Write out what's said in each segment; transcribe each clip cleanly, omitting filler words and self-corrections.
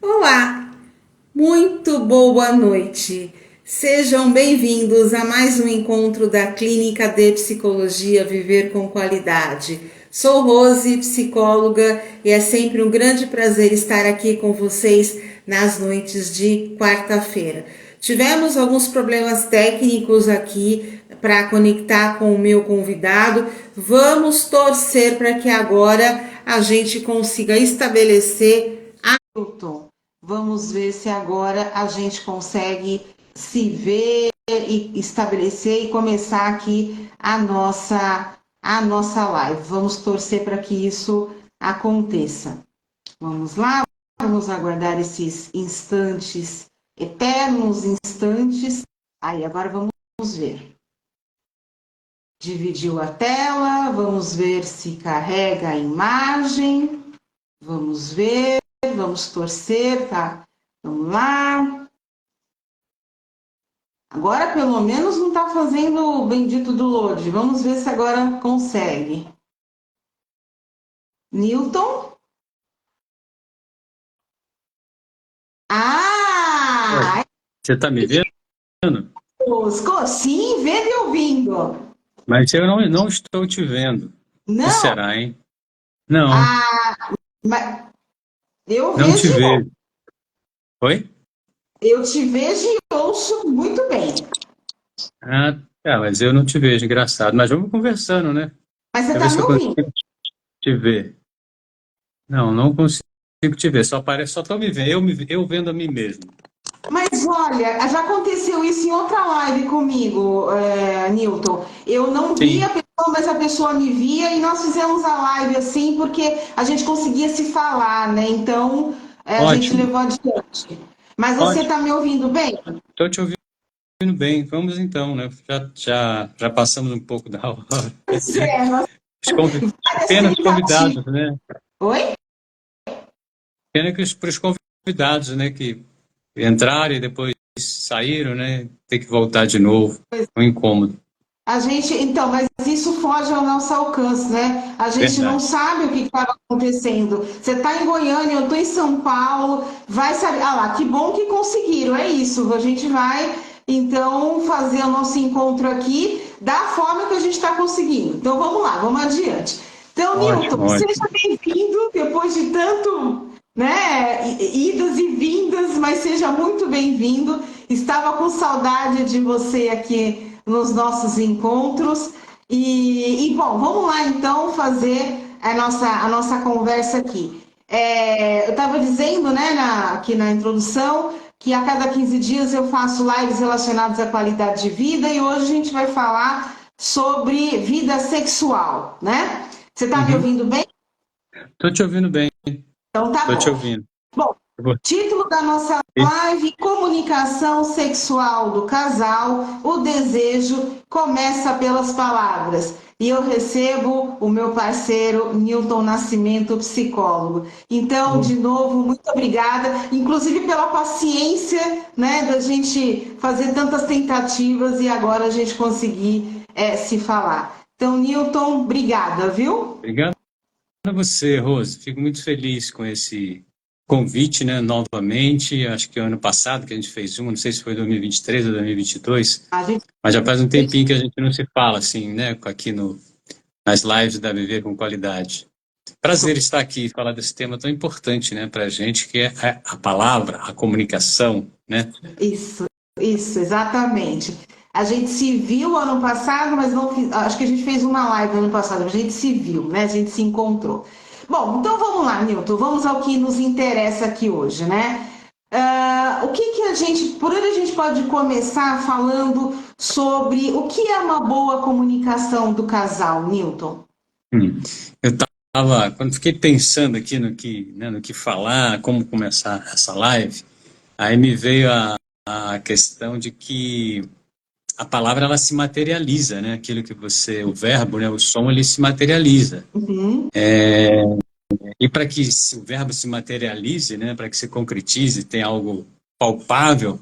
Olá, muito boa noite. Sejam bem-vindos a mais um encontro da Clínica de Psicologia Viver com Qualidade. Sou Rose, psicóloga, e é sempre um grande prazer estar aqui com vocês nas noites de quarta-feira. Tivemos alguns problemas técnicos aqui para conectar com o meu convidado. Vamos torcer para que agora a gente consiga estabelecer a Vamos ver se agora a gente consegue se ver e estabelecer e começar aqui a nossa live. Vamos torcer para que isso aconteça. Vamos lá, vamos aguardar esses instantes, eternos instantes. Aí, agora vamos ver. Dividiu a tela, vamos ver se carrega a imagem. Vamos ver, vamos torcer, tá? Vamos lá. Agora, pelo menos, não está fazendo o bendito do load. Vamos ver se agora consegue. Newton? Oi. Ah! Você está me vendo? Sim, vendo e ouvindo. Mas eu não estou te vendo. O que Não? será, hein? Não, Ah, mas eu não vejo te e ouço. vejo. Oi? Eu te vejo e ouço muito bem. Mas eu não te vejo, engraçado. Mas vamos conversando, né? Mas você Pra está ver se me eu ouvindo? consigo te ver. Não consigo te ver. Só estou me vendo. Eu vendo a mim mesmo. Mas olha, já aconteceu isso em outra live comigo, Newton. Eu não via a Sim, pessoa, mas a pessoa me via e nós fizemos a live assim porque a gente conseguia se falar, né? Então a gente ótimo, levou adiante. Mas você ótimo. está me ouvindo bem? Estou te ouvindo bem. Vamos então, né? Já passamos um pouco da hora. Pois é, nós várias Apenas tentativas. convidados, né? Oi? Pena que para os convidados, né, que entraram e depois saíram, né, ter que voltar de novo, um incômodo. A gente, então, mas isso foge ao nosso alcance, né? A gente não Verdade. sabe o que estava acontecendo. Você está em Goiânia, eu estou em São Paulo, vai saber. Ah lá, que bom que conseguiram, é isso. A gente vai, então, fazer o nosso encontro aqui da forma que a gente está conseguindo. Então, vamos lá, vamos adiante. Então, Ótimo, Nilton, ótimo. seja bem-vindo depois de tanto, né, idas e vindas, mas seja muito bem-vindo. Estava com saudade de você aqui nos nossos encontros. Bom, vamos lá então fazer a nossa conversa aqui. Eu estava dizendo, né, aqui na introdução, que a cada 15 dias eu faço lives relacionadas à qualidade de vida e hoje a gente vai falar sobre vida sexual, né? Você está me Uhum. ouvindo bem? Tô te ouvindo bem, Então tá tô te bom. ouvindo. Bom, título da nossa live: Comunicação sexual do casal. O desejo começa pelas palavras. E eu recebo o meu parceiro Newton Nascimento, psicólogo. Então, de novo, muito obrigada, inclusive pela paciência, né, da gente fazer tantas tentativas e agora a gente conseguir se falar. Então, Newton, obrigada, viu? Obrigado a você, Rose. Fico muito feliz com esse convite, né, novamente. Acho que ano passado que a gente fez uma, não sei se foi 2023 ou 2022, A gente mas já faz um tempinho que a gente não se fala assim, né, aqui nas lives da Viver com Qualidade. Prazer estar aqui e falar desse tema tão importante, né, para a gente, que é a palavra, a comunicação, né? Isso, isso, exatamente. A gente se viu ano passado, mas não acho que a gente fez uma live ano passado, mas a gente se viu, né? A gente se encontrou. Bom, então vamos lá, Nilton, vamos ao que nos interessa aqui hoje, né? O que que a gente, por onde a gente pode começar falando sobre o que é uma boa comunicação do casal, Nilton? Hum. Eu estava, quando fiquei pensando aqui no que falar, como começar essa live, aí me veio a questão de que a palavra ela se materializa, né? Aquilo que você, o verbo, né? O som ele se materializa. Uhum, E para que o verbo se materialize, né? Para que se concretize, tenha algo palpável,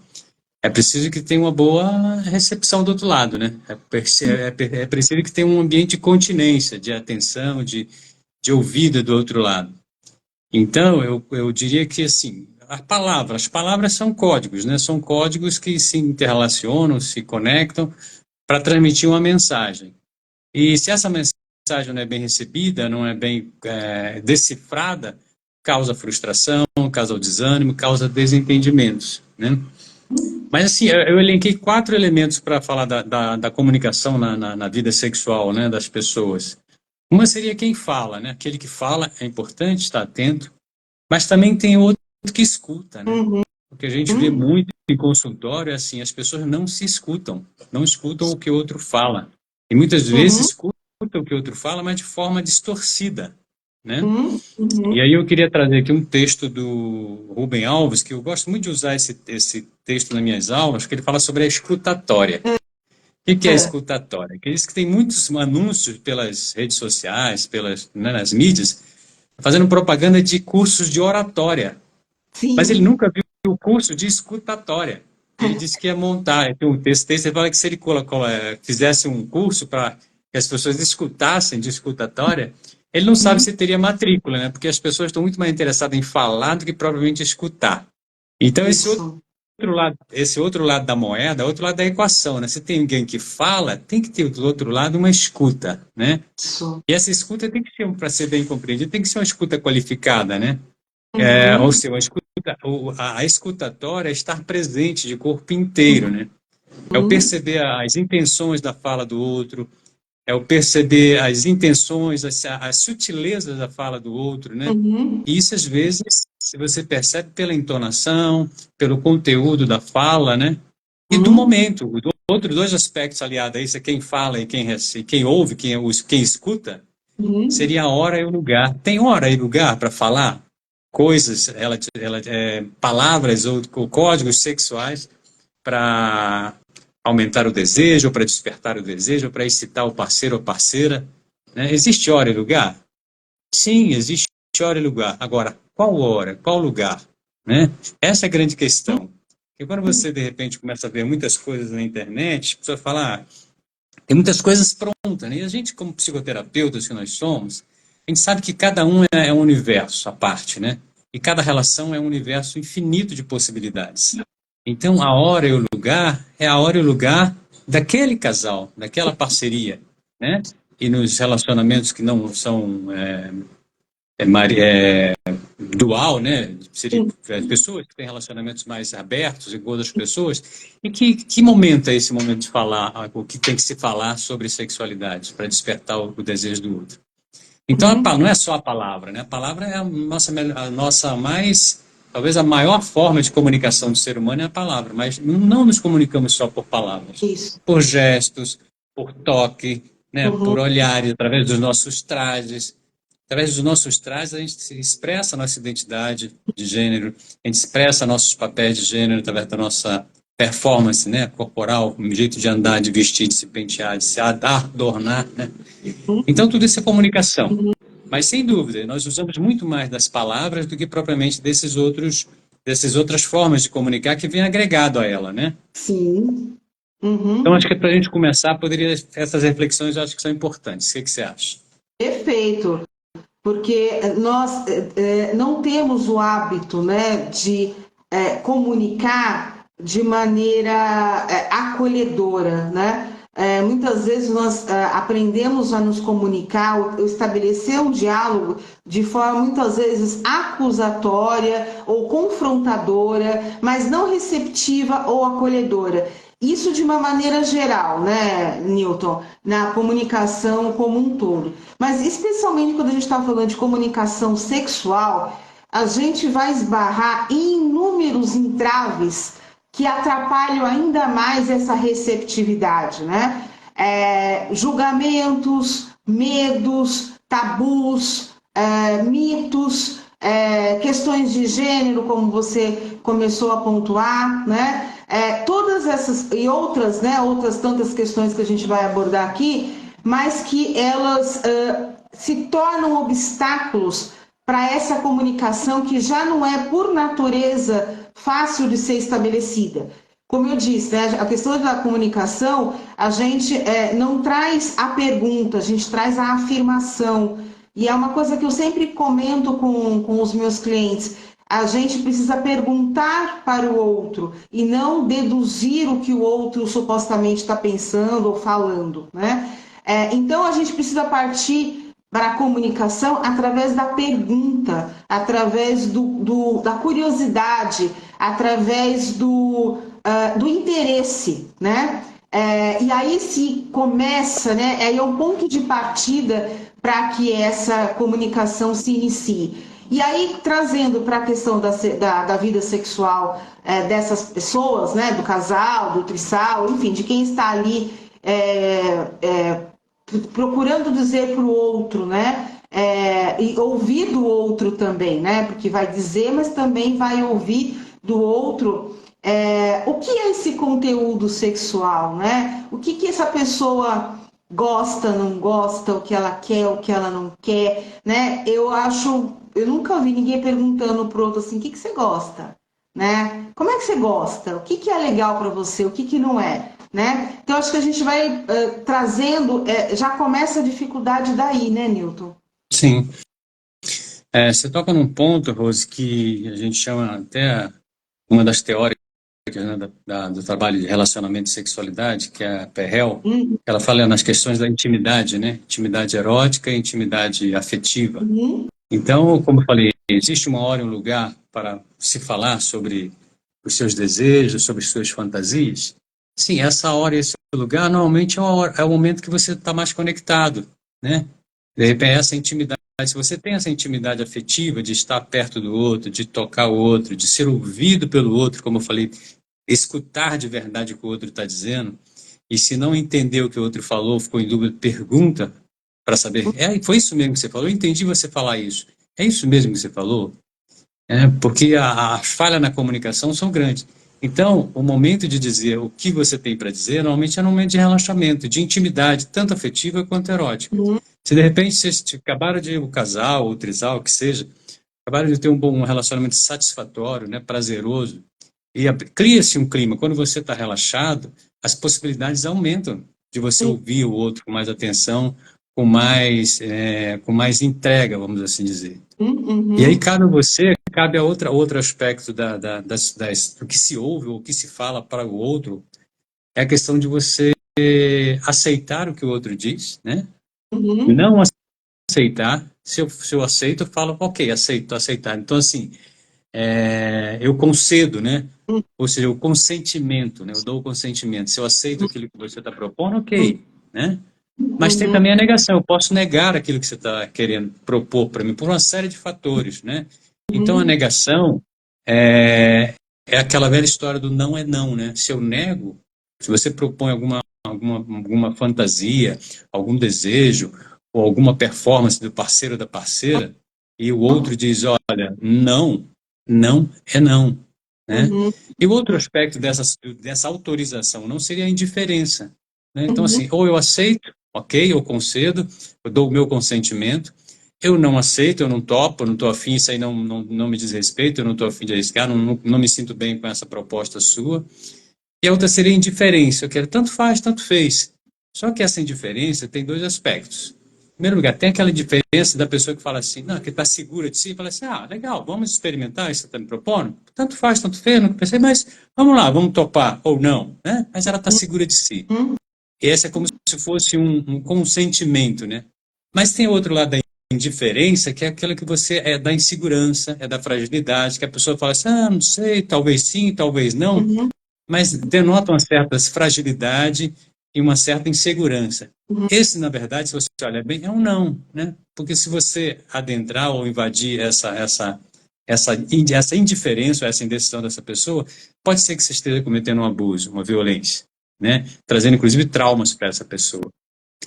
é preciso que tenha uma boa recepção do outro lado, né? É preciso que tenha um ambiente de continência, de atenção, de ouvido do outro lado. Então, eu diria que, assim, a palavra. As palavras são códigos, né? São códigos que se interrelacionam, se conectam para transmitir uma mensagem. E se essa mensagem não é bem recebida, não é bem decifrada, causa frustração, causa o desânimo, causa desentendimentos, né? Mas assim, eu elenquei 4 elementos para falar da comunicação na vida sexual, né, das pessoas. Uma seria quem fala, né? Aquele que fala é importante estar atento, mas também tem outro que escuta, né? Uhum. O que a gente vê muito em consultório é assim, as pessoas não se escutam, não escutam o que o outro fala. E muitas vezes Uhum. escutam o que o outro fala, mas de forma distorcida, né? Uhum. E Uhum. aí eu queria trazer aqui um texto do Rubem Alves, que eu gosto muito de usar esse texto nas minhas aulas, que ele fala sobre a escutatória. O que é a É. escutatória? Que diz que tem muitos anúncios pelas redes sociais, né, nas mídias, fazendo propaganda de cursos de oratória. Mas ele Sim. nunca viu o curso de escutatória. Ele disse que ia montar. Então, esse texto ele fala que se ele fizesse um curso para que as pessoas escutassem de escutatória, ele não sabe Uhum. se teria matrícula, né? Porque as pessoas estão muito mais interessadas em falar do que propriamente escutar. Então, Isso. esse outro lado da moeda, outro lado da equação, né? Se tem alguém que fala, tem que ter do outro lado uma escuta, né? Isso. E essa escuta tem que ser, para ser bem compreendida, tem que ser uma escuta qualificada, né? Ou Uhum. seja, a escutatória é estar presente de corpo inteiro, né? É o Uhum. perceber as intenções da fala do outro, é o perceber as intenções, as sutilezas da fala do outro, né? Uhum. E isso, às vezes, se você percebe pela entonação, pelo conteúdo da fala, né? E do Uhum. momento. Outros 2 aspectos aliados a isso, é quem fala e quem ouve, quem escuta, Uhum. seria a hora e o lugar. Tem hora e lugar para falar coisas, palavras ou códigos sexuais para aumentar o desejo, ou para despertar o desejo, ou para excitar o parceiro ou parceira. Né? Existe hora e lugar? Sim, existe hora e lugar. Agora, qual hora? Qual lugar? Né? Essa é a grande questão. Porque quando você, de repente, começa a ver muitas coisas na internet, a pessoa fala, tem muitas coisas prontas, né? E a gente, como psicoterapeutas que nós somos, a gente sabe que cada um é um universo à parte, né? E cada relação é um universo infinito de possibilidades. Então, a hora e o lugar é a hora e o lugar daquele casal, daquela parceria, né? E nos relacionamentos que não são dual, né? Seria pessoas que têm relacionamentos mais abertos e com outras pessoas. E que momento é esse momento de falar o que tem que se falar sobre sexualidade para despertar o desejo do outro? Então, Uhum. não é só a palavra, né? A palavra é a nossa mais, talvez a maior forma de comunicação do ser humano é a palavra, mas não nos comunicamos só por palavras, Isso. por gestos, por toque, né? Uhum. Por olhares, através dos nossos trajes. Através dos nossos trajes, a gente expressa a nossa identidade de gênero, a gente expressa nossos papéis de gênero através da nossa performance, né? Corporal, o jeito de andar, de vestir, de se pentear, de se adornar, né? Então, tudo isso é comunicação. Mas, sem dúvida, nós usamos muito mais das palavras do que propriamente dessas outras formas de comunicar que vem agregado a ela, né? Sim. Então, Uhum. acho que para a gente começar, essas reflexões eu acho que são importantes. O que você acha? Perfeito. Porque nós não temos o hábito, né, de comunicar de maneira acolhedora, né? Muitas vezes nós aprendemos a nos comunicar, estabelecer um diálogo de forma muitas vezes acusatória ou confrontadora, mas não receptiva ou acolhedora. Isso de uma maneira geral, né, Newton, na comunicação como um todo. Mas especialmente quando a gente está falando de comunicação sexual, a gente vai esbarrar em inúmeros entraves que atrapalham ainda mais essa receptividade, né? Julgamentos, medos, tabus, mitos, questões de gênero, como você começou a pontuar, né? Todas essas e outras, né? Outras tantas questões que a gente vai abordar aqui, mas que elas se tornam obstáculos para essa comunicação que já não é, por natureza, fácil de ser estabelecida. Como eu disse, né, a questão da comunicação, a gente não traz a pergunta, a gente traz a afirmação. E é uma coisa que eu sempre comento com os meus clientes. a gente precisa perguntar para o outro e não deduzir o que o outro supostamente está pensando ou falando, né? Então a gente precisa partir para a comunicação através da pergunta, através da curiosidade, através do interesse, né? E aí se começa, né? Aí é um ponto de partida para que essa comunicação se inicie. E aí, trazendo para a questão da vida sexual dessas pessoas, né, do casal, do trisal, enfim, de quem está ali procurando dizer para o outro, né, e ouvir do outro também, né, porque vai dizer, mas também vai ouvir do outro o que é esse conteúdo sexual, né? O que essa pessoa gosta, não gosta, o que ela quer, o que ela não quer, né? Eu nunca ouvi ninguém perguntando pro outro assim, o que você gosta, né? Como é que você gosta? O que é legal para você? O que não é, né? Então acho que a gente vai trazendo, já começa a dificuldade daí, né, Newton? Sim. Você toca num ponto, Rose, que a gente chama até uma das teóricas, né, do trabalho de relacionamento e sexualidade, que é a PEREL, ela fala nas questões da intimidade, né? Intimidade erótica e intimidade afetiva. Então, como eu falei, existe uma hora e um lugar para se falar sobre os seus desejos, sobre as suas fantasias. Sim, essa hora e esse lugar normalmente é o momento que você está mais conectado, né? De repente, essa intimidade, se você tem essa intimidade afetiva de estar perto do outro, de tocar o outro, de ser ouvido pelo outro, como eu falei, escutar de verdade o que o outro está dizendo, e se não entender o que o outro falou, ficou em dúvida, pergunta para saber, foi isso mesmo que você falou? Eu entendi você falar isso. É isso mesmo que você falou? Porque as falhas na comunicação são grandes. Então, o momento de dizer o que você tem para dizer, normalmente é um momento de relaxamento, de intimidade, tanto afetiva quanto erótica. Se de repente vocês acabaram de, o casal, ou o trisal, o que seja, acabaram de ter um relacionamento satisfatório, né, prazeroso, e cria-se um clima. Quando você está relaxado, as possibilidades aumentam de você ouvir o outro com mais atenção, com mais entrega, vamos assim dizer. E aí cabe a você, cabe a outro aspecto do que se ouve ou que se fala para o outro, é a questão de você aceitar o que o outro diz, né? Não aceitar. Se eu aceito, eu falo, ok, aceito, aceitar. Então, assim, eu concedo, né? Ou seja, o consentimento, né? Eu dou o consentimento. Se eu aceito aquilo que você está propondo, ok, né? Mas tem também a negação. Eu posso negar aquilo que você está querendo propor para mim por uma série de fatores, né? Então a negação é aquela velha história do não é não, né? Se eu nego, se você propõe alguma fantasia, algum desejo ou alguma performance do parceiro ou da parceira e o outro diz, olha, não, não é não, né? E o outro aspecto dessa autorização não seria a indiferença, né? Então assim, ou eu aceito, ok, eu concedo, eu dou o meu consentimento, eu não aceito, eu não topo, eu não estou afim, isso aí não me diz respeito, eu não estou afim de arriscar, não me sinto bem com essa proposta sua. E a outra seria indiferença, eu quero tanto faz, tanto fez. Só que essa indiferença tem dois aspectos. Em primeiro lugar, tem aquela diferença da pessoa que fala assim, não, que está segura de si, fala assim, legal, vamos experimentar isso que você está me propondo? Tanto faz, tanto fez, não pensei, mas vamos lá, vamos topar, ou não, né? Mas ela está segura de si. E essa é como se fosse um consentimento, né? Mas tem outro lado da indiferença, que é aquela que você é da insegurança, é da fragilidade, que a pessoa fala assim, não sei, talvez sim, talvez não, mas denota uma certa fragilidade e uma certa insegurança. Esse, na verdade, se você olhar bem, é um não, né? Porque se você adentrar ou invadir essa indiferença ou essa indecisão dessa pessoa, pode ser que você esteja cometendo um abuso, uma violência, né? Trazendo, inclusive, traumas para essa pessoa.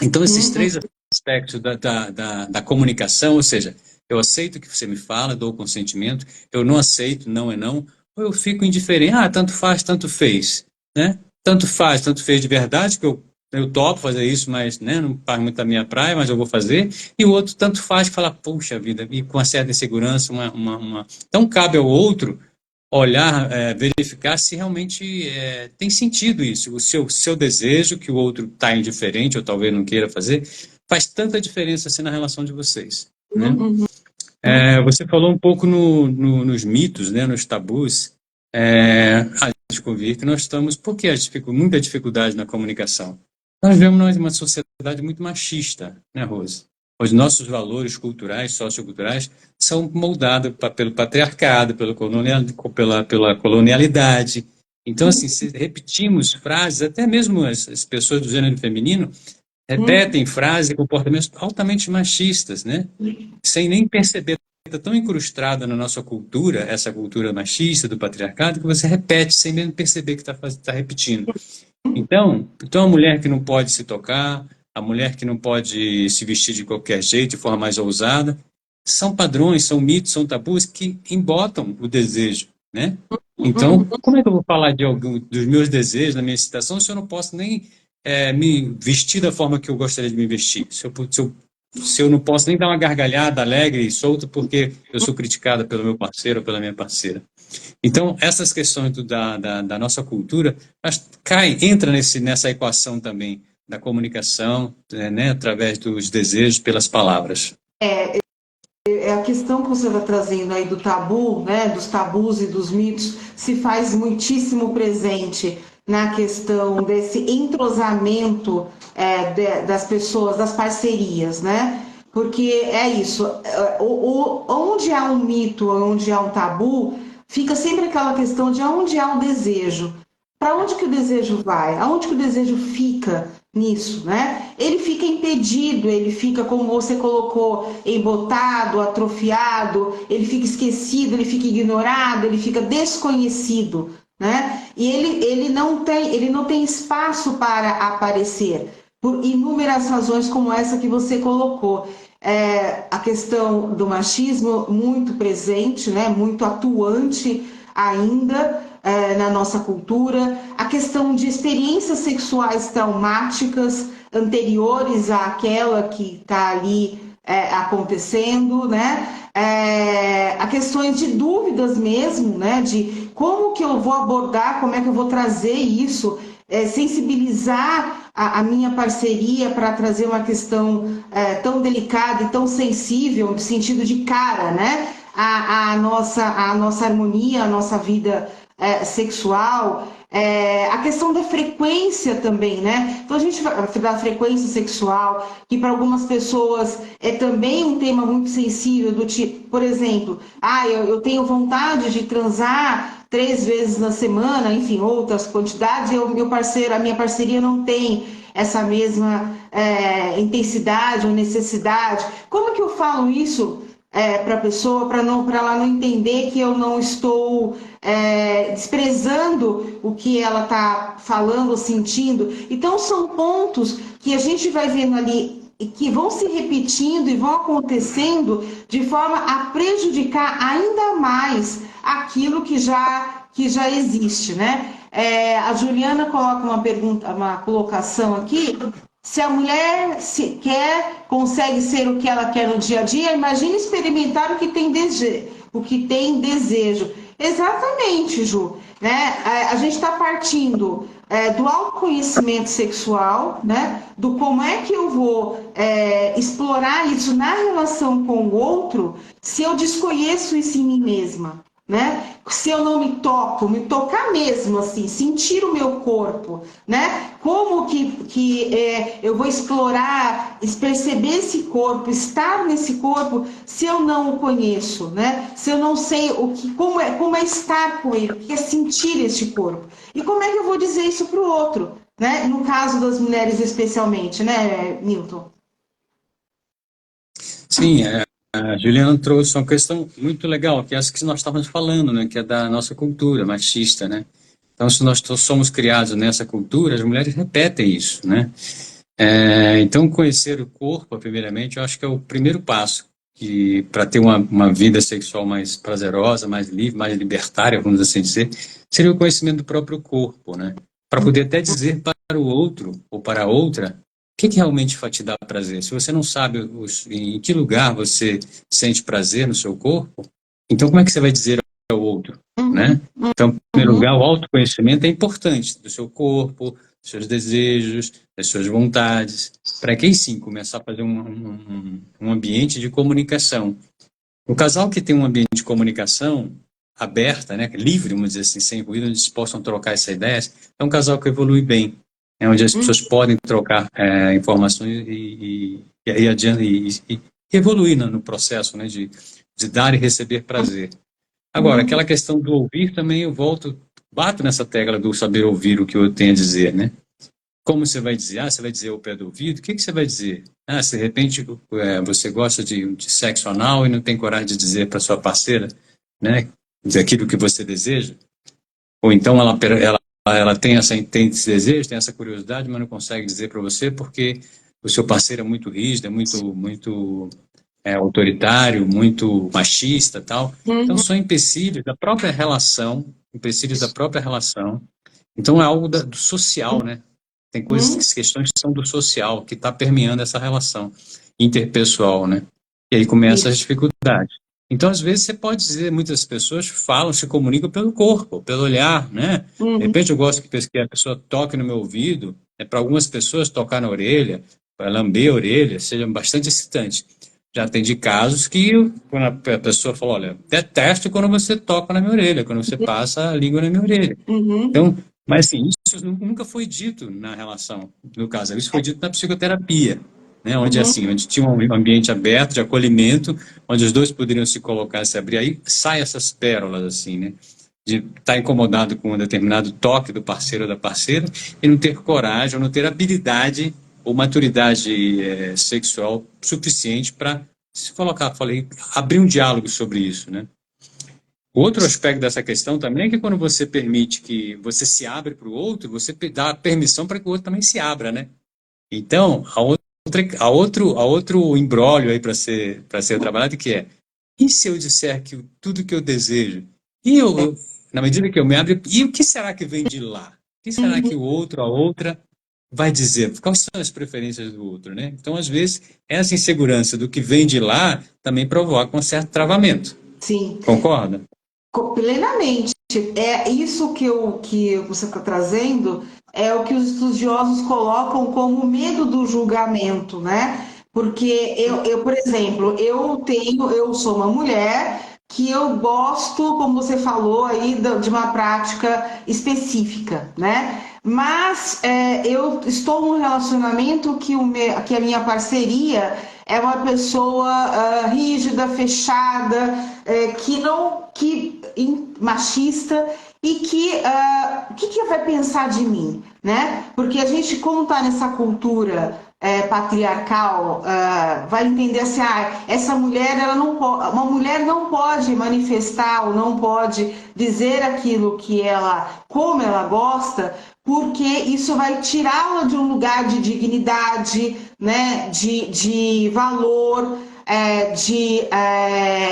Então, esses três aspectos da comunicação, ou seja, eu aceito o que você me fala, dou o consentimento, eu não aceito, não é não, ou eu fico indiferente, tanto faz, tanto fez, né? Tanto faz, tanto fez de verdade, que eu topo fazer isso, mas né, não faz muito a minha praia, mas eu vou fazer, e o outro tanto faz, que fala, puxa vida, e com uma certa insegurança, Então, cabe ao outro olhar, verificar se realmente tem sentido isso. O seu desejo, que o outro está indiferente ou talvez não queira fazer, faz tanta diferença assim na relação de vocês, né? Você falou um pouco nos mitos, né, nos tabus. A descobrir que nós estamos, porque muita dificuldade na comunicação. Nós vivemos numa sociedade muito machista, né, Rose? Os nossos valores culturais, socioculturais, são moldados pelo patriarcado, pela colonialidade. Então, assim, se repetimos frases, até mesmo as pessoas do gênero feminino repetem frases e comportamentos altamente machistas, né? Sem nem perceber. Está tão incrustada na nossa cultura, essa cultura machista do patriarcado, que você repete sem mesmo perceber que está repetindo. Então, a mulher que não pode se tocar, a mulher que não pode se vestir de qualquer jeito, de forma mais ousada, são padrões, são mitos, são tabus que embotam o desejo, né? Então, como é que eu vou falar dos meus desejos, da minha excitação, se eu não posso nem me vestir da forma que eu gostaria de me vestir? Se eu não posso nem dar uma gargalhada alegre e solta porque eu sou criticada pelo meu parceiro ou pela minha parceira. Então, essas questões da nossa cultura entra nessa equação também da comunicação, né, através dos desejos pelas palavras. É a questão que você está trazendo aí do tabu, né, dos tabus e dos mitos, se faz muitíssimo presente na questão desse entrosamento das pessoas, das parcerias, né? Porque é isso, onde há um mito, onde há um tabu, fica sempre aquela questão de onde há um desejo. Para onde que o desejo vai? Aonde que o desejo fica nisso, né? Ele fica impedido, ele fica, como você colocou, embotado, atrofiado, ele fica esquecido, ele fica ignorado, ele fica desconhecido, né? E ele não tem espaço para aparecer, por inúmeras razões como essa que você colocou. A questão do machismo muito presente, né? Muito atuante ainda, na nossa cultura, a questão de experiências sexuais traumáticas anteriores àquela que está ali acontecendo, né? A questões de dúvidas mesmo, né? De como que eu vou abordar, como é que eu vou trazer isso, sensibilizar a minha parceria para trazer uma questão tão delicada e tão sensível, no sentido de cara, né? A nossa harmonia, a nossa vida sexual, a questão da frequência também, né? Então a gente vai da frequência sexual, que para algumas pessoas é também um tema muito sensível, do tipo, por exemplo, eu tenho vontade de transar 3 vezes na semana, enfim, outras quantidades, e a minha parceria não tem essa mesma intensidade ou necessidade. Como que eu falo isso para a pessoa, para ela não entender que eu não estou desprezando o que ela está falando ou sentindo? Então, são pontos que a gente vai vendo ali e que vão se repetindo e vão acontecendo de forma a prejudicar ainda mais aquilo que já existe, né? A Juliana coloca uma pergunta, uma colocação aqui. Se a mulher consegue ser o que ela quer no dia a dia, imagine experimentar o que tem desejo. Exatamente, Ju. Né? A gente está partindo do autoconhecimento sexual, né? Do como é que eu vou explorar isso na relação com o outro, se eu desconheço isso em mim mesma. Né? Se eu não me toco, me tocar mesmo, assim, sentir o meu corpo, né? Como que eu vou explorar, perceber esse corpo, estar nesse corpo, se eu não o conheço, né? Se eu não sei como é estar com ele, o que é sentir este corpo. E como é que eu vou dizer isso para o outro, né? No caso das mulheres especialmente, né, Milton? Sim, a Juliana trouxe uma questão muito legal, que é essa que nós estávamos falando, né, que é da nossa cultura machista, né? Então, se nós somos criados nessa cultura, as mulheres repetem isso, né? Então, conhecer o corpo, primeiramente, eu acho que é o primeiro passo para ter uma vida sexual mais prazerosa, mais livre, mais libertária, vamos assim dizer, seria o conhecimento do próprio corpo, né? Para poder até dizer para o outro ou para a outra o que realmente vai te dar prazer. Se você não sabe em que lugar você sente prazer no seu corpo, então como é que você vai dizer ao outro, né? Então, em primeiro lugar, o autoconhecimento é importante do seu corpo, dos seus desejos, das suas vontades, para que aí sim começar a fazer um ambiente de comunicação. O casal que tem um ambiente de comunicação aberta, né, livre, vamos dizer assim, sem ruído, onde eles possam trocar essas ideias, é um casal que evolui bem, né, onde as pessoas podem trocar informações e adiante, e evoluir no processo, né, de dar e receber prazer. Agora, aquela questão do ouvir também eu bato nessa tecla do saber ouvir o que eu tenho a dizer, né? Como você vai dizer? Ah, você vai dizer ao pé do ouvido? O que você vai dizer? Ah, se de repente você gosta de sexo anal e não tem coragem de dizer para sua parceira, né, aquilo que você deseja? Ou então ela tem esse desejo, tem essa curiosidade, mas não consegue dizer para você porque o seu parceiro é muito rígido, é muito autoritário, muito machista, tal. Então Uhum, são empecilhos da própria relação, empecilhos da própria relação. Então é algo do social, né? Tem uhum, questões que são do social, que está permeando essa relação interpessoal, né? E aí começa as isso. dificuldades. Então, às vezes, você pode dizer, muitas pessoas falam, se comunicam pelo corpo, pelo olhar, né? De Uhum, repente, eu gosto que a pessoa toque no meu ouvido, para algumas pessoas, tocar na orelha, para lamber a orelha, seja bastante excitante. Já atendi casos que, quando a pessoa falou, olha, detesto quando você toca na minha orelha, quando você passa a língua na minha orelha. uhum, Então, mas assim, isso nunca foi dito na relação, no caso, isso foi dito na psicoterapia, né, onde uhum, assim, onde tinha um ambiente aberto de acolhimento, onde os dois poderiam se colocar, se abrir, aí sai essas pérolas assim, né, de estar incomodado com um determinado toque do parceiro ou da parceira e não ter coragem ou não ter habilidade ou maturidade sexual suficiente para se colocar, falei, abrir um diálogo sobre isso, né? Outro aspecto dessa questão também é que quando você permite que você se abre para o outro, você dá permissão para que o outro também se abra, né? Então, a outro imbróglio aí para ser trabalhado que é, e se eu disser que tudo que eu desejo, e na medida que eu me abro, e o que será que vem de lá? O que será que uhum. o outro, a outra, vai dizer? Quais são as preferências do outro, né? Então, às vezes, essa insegurança do que vem de lá também provoca um certo travamento. Sim. Concorda? Plenamente. É isso que você está trazendo, é o que os estudiosos colocam como medo do julgamento, né? Porque por exemplo, eu sou uma mulher que eu gosto, como você falou aí, de uma prática específica, né? Mas eu estou num relacionamento que a minha parceria é uma pessoa rígida, fechada, que não que machista e o que vai pensar de mim, né? Porque a gente, como está nessa cultura patriarcal, vai entender assim, essa mulher, ela não uma mulher não pode manifestar ou não pode dizer aquilo que ela, como ela gosta, porque isso vai tirá-la de um lugar de dignidade, né? De valor, de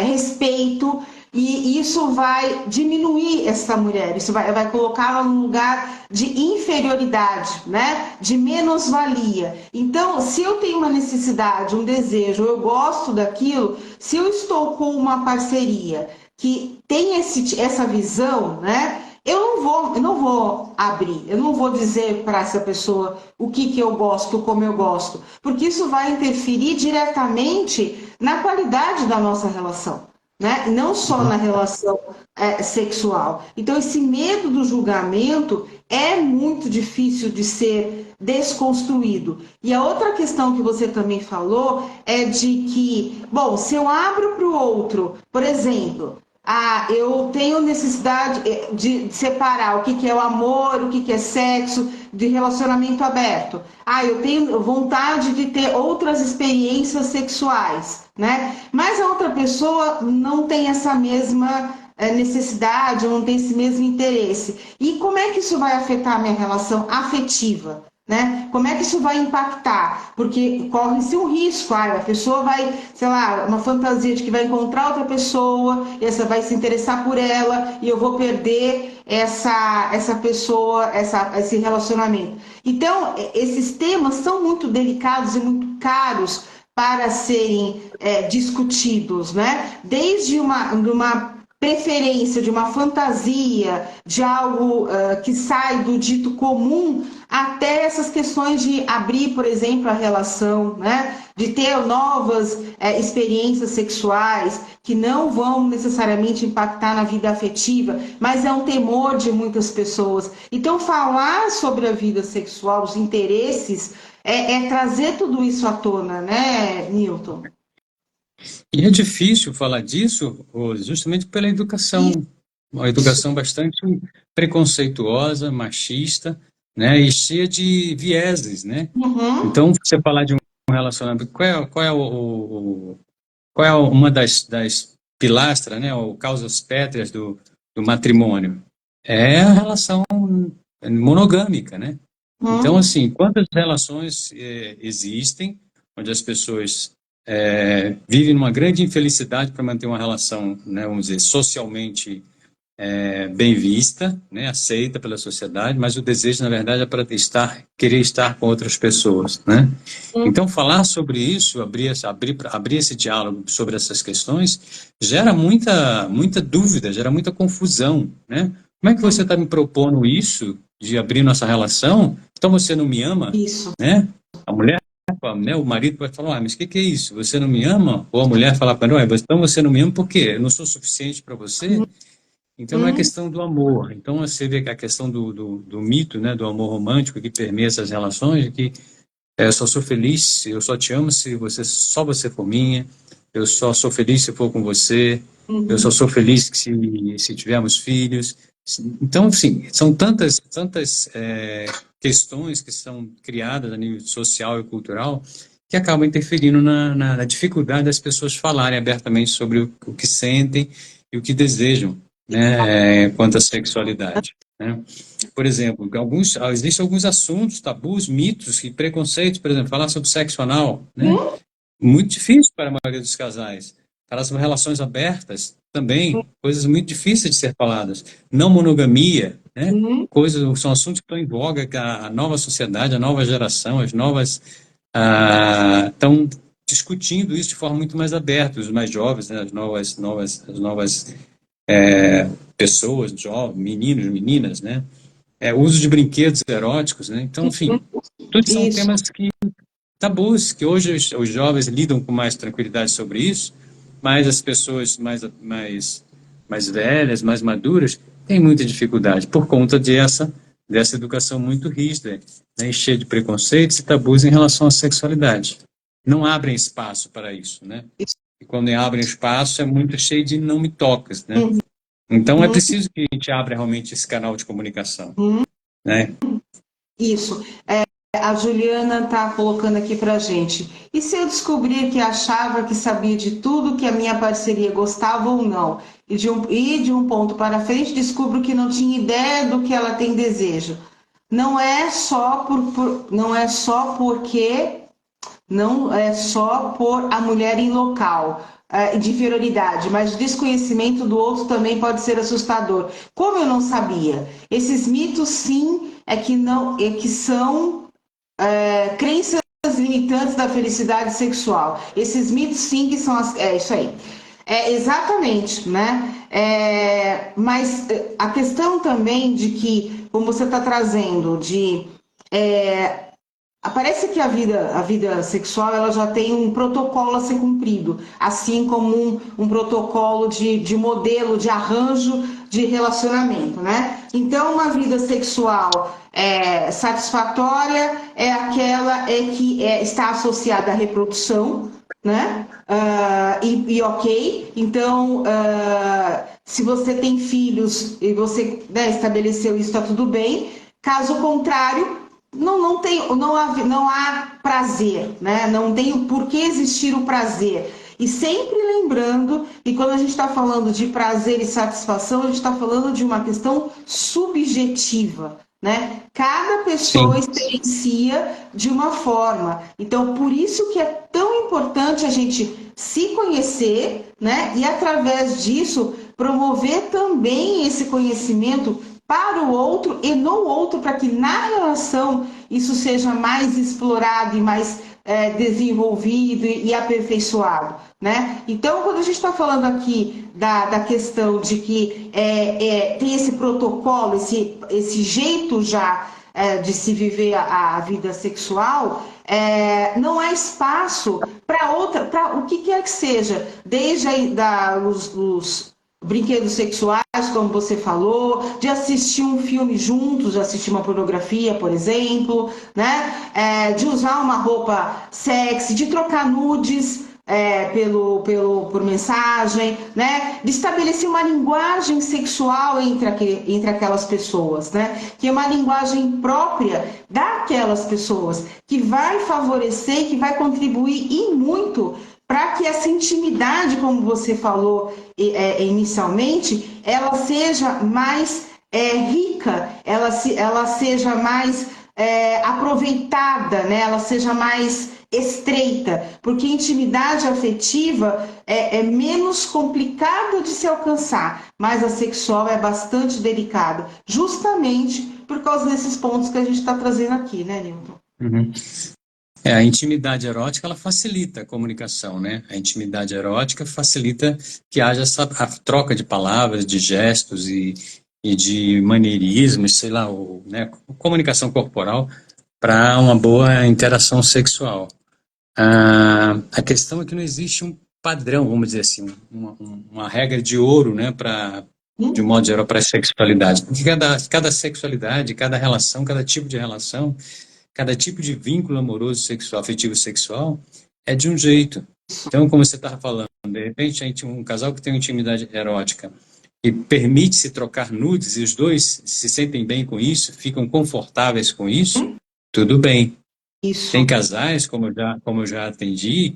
respeito. E isso vai diminuir essa mulher, isso vai colocá-la num lugar de inferioridade, né? De menos-valia. Então, se eu tenho uma necessidade, um desejo, eu gosto daquilo, se eu estou com uma parceria que tem essa visão, né? Eu não vou abrir, eu não vou dizer para essa pessoa o que eu gosto, como eu gosto, porque isso vai interferir diretamente na qualidade da nossa relação, né? Não só na relação sexual. Então, esse medo do julgamento é muito difícil de ser desconstruído. E a outra questão que você também falou é de que, bom, se eu abro para o outro, por exemplo, eu tenho necessidade de separar o que é o amor, o que é sexo, de relacionamento aberto. Eu tenho vontade de ter outras experiências sexuais, né? Mas a outra pessoa não tem essa mesma necessidade, ou não tem esse mesmo interesse. E como é que isso vai afetar a minha relação afetiva? Né? Como é que isso vai impactar? Porque corre-se um risco, a pessoa vai, sei lá, uma fantasia de que vai encontrar outra pessoa, essa vai se interessar por ela e eu vou perder essa pessoa, esse relacionamento. Então, esses temas são muito delicados e muito caros para serem discutidos, né? Desde uma preferência, de uma fantasia, de algo que sai do dito comum, até essas questões de abrir, por exemplo, a relação, né? De ter novas experiências sexuais que não vão necessariamente impactar na vida afetiva, mas é um temor de muitas pessoas. Então, falar sobre a vida sexual, os interesses, é trazer tudo isso à tona, né, Newton? E é difícil falar disso, Rose, justamente pela educação, uma educação bastante preconceituosa, machista, né, e cheia de vieses, né? Uhum, Então, você falar de um relacionamento, qual é uma das pilastras, né, ou causas pétreas do matrimônio? É a relação monogâmica, né? Então, uhum, assim, quantas relações existem onde as pessoas vivem numa grande infelicidade para manter uma relação, né, vamos dizer, socialmente bem vista, né, aceita pela sociedade, mas o desejo, na verdade, é para querer estar com outras pessoas, né? uhum. Então, falar sobre isso, abrir esse diálogo sobre essas questões, gera muita dúvida, gera muita confusão, né? Como é que você está me propondo isso, de abrir nossa relação? Então você não me ama, Isso. né? A mulher, né, o marido pode falar, mas o que é isso? Você não me ama? Ou a mulher falar para ele, então você não me ama por quê? Eu não sou suficiente para você? Então não é Uhum. questão do amor. Então você vê que a questão do mito, né, do amor romântico que permeia essas relações, de que eu só sou feliz, eu só te amo se só você for minha, eu só sou feliz se for com você, eu só Uhum. sou feliz se tivermos filhos. Então, assim, são tantas questões que são criadas a nível social e cultural que acabam interferindo na dificuldade das pessoas falarem abertamente sobre o que sentem e o que desejam, né, quanto à sexualidade, né? Por exemplo, existem alguns assuntos, tabus, mitos e preconceitos, por exemplo, falar sobre sexo anal, né? Uhum. Muito difícil para a maioria dos casais. Falar sobre relações abertas, também, coisas muito difíceis de ser faladas. Não monogamia, né? Uhum. São assuntos que estão em voga, que a nova sociedade, a nova geração, as novas estão discutindo isso de forma muito mais aberta, os mais jovens, né? As novas pessoas, jovens, meninos, meninas, né? O uso de brinquedos eróticos, né? Então, enfim, todos são Isso. temas tabus, que hoje os jovens lidam com mais tranquilidade sobre isso, mas as pessoas mais velhas, mais maduras, têm muita dificuldade por conta dessa educação muito rígida, né, e cheia de preconceitos e tabus em relação à sexualidade. Não abrem espaço para isso, né? E quando abrem espaço, é muito cheio de não me tocas, né? Uhum. Então é preciso que a gente abra realmente esse canal de comunicação, Uhum. né? Isso. A Juliana está colocando aqui para gente. E se eu descobrir que achava que sabia de tudo que a minha parceria gostava ou não, e de um ponto para frente descubro que não tinha ideia do que ela tem desejo? Não é só porque não é só por a mulher em local de inferioridade, mas o desconhecimento do outro também pode ser assustador. Como eu não sabia? Esses mitos, sim, é que são crenças limitantes da felicidade sexual. Esses mitos, sim, que são isso aí. Exatamente, né? Mas a questão também de que, como você está trazendo, parece que a vida sexual ela já tem um protocolo a ser cumprido, assim como um protocolo de modelo, de arranjo de relacionamento, né? Então, uma vida sexual satisfatória é aquela que está associada à reprodução, né? E ok, então, se você tem filhos e você, né, estabeleceu isso, está tudo bem. Caso contrário, não há prazer, né? Não tem o porquê existir o prazer. E sempre lembrando que quando a gente está falando de prazer e satisfação, a gente está falando de uma questão subjetiva, né? Cada pessoa Sim, experiencia de uma forma. Então, por isso que é tão importante a gente se conhecer, né? E através disso promover também esse conhecimento para o outro e no outro, para que na relação isso seja mais explorado e mais desenvolvido e aperfeiçoado, né? Então, quando a gente está falando aqui da questão de que tem esse protocolo, esse jeito já de se viver a vida sexual, não há espaço para o que quer que seja, desde os brinquedos sexuais, como você falou, de assistir um filme juntos, de assistir uma pornografia, por exemplo, né? De usar uma roupa sexy, de trocar nudes por mensagem, né? De estabelecer uma linguagem sexual entre aquelas pessoas, né? Que é uma linguagem própria daquelas pessoas, que vai favorecer, que vai contribuir e muito para que essa intimidade, como você falou inicialmente, ela seja mais rica, ela seja mais aproveitada, né? Ela seja mais estreita, porque intimidade afetiva é menos complicada de se alcançar, mas a sexual é bastante delicada, justamente por causa desses pontos que a gente está trazendo aqui, né, Nilton? Uhum. A intimidade erótica, ela facilita a comunicação, né? A intimidade erótica facilita que haja a troca de palavras, de gestos e de maneirismos, sei lá, né? Comunicação corporal para uma boa interação sexual. A questão é que não existe um padrão, vamos dizer assim, uma regra de ouro, né, de um modo geral, para a sexualidade. Porque cada sexualidade, cada relação, cada tipo de relação, cada tipo de vínculo amoroso, sexual, afetivo sexual, é de um jeito. Então, como você estava falando, de repente, um casal que tem uma intimidade erótica e permite-se trocar nudes e os dois se sentem bem com isso, ficam confortáveis com isso, tudo bem. Isso. Tem casais, como eu já atendi,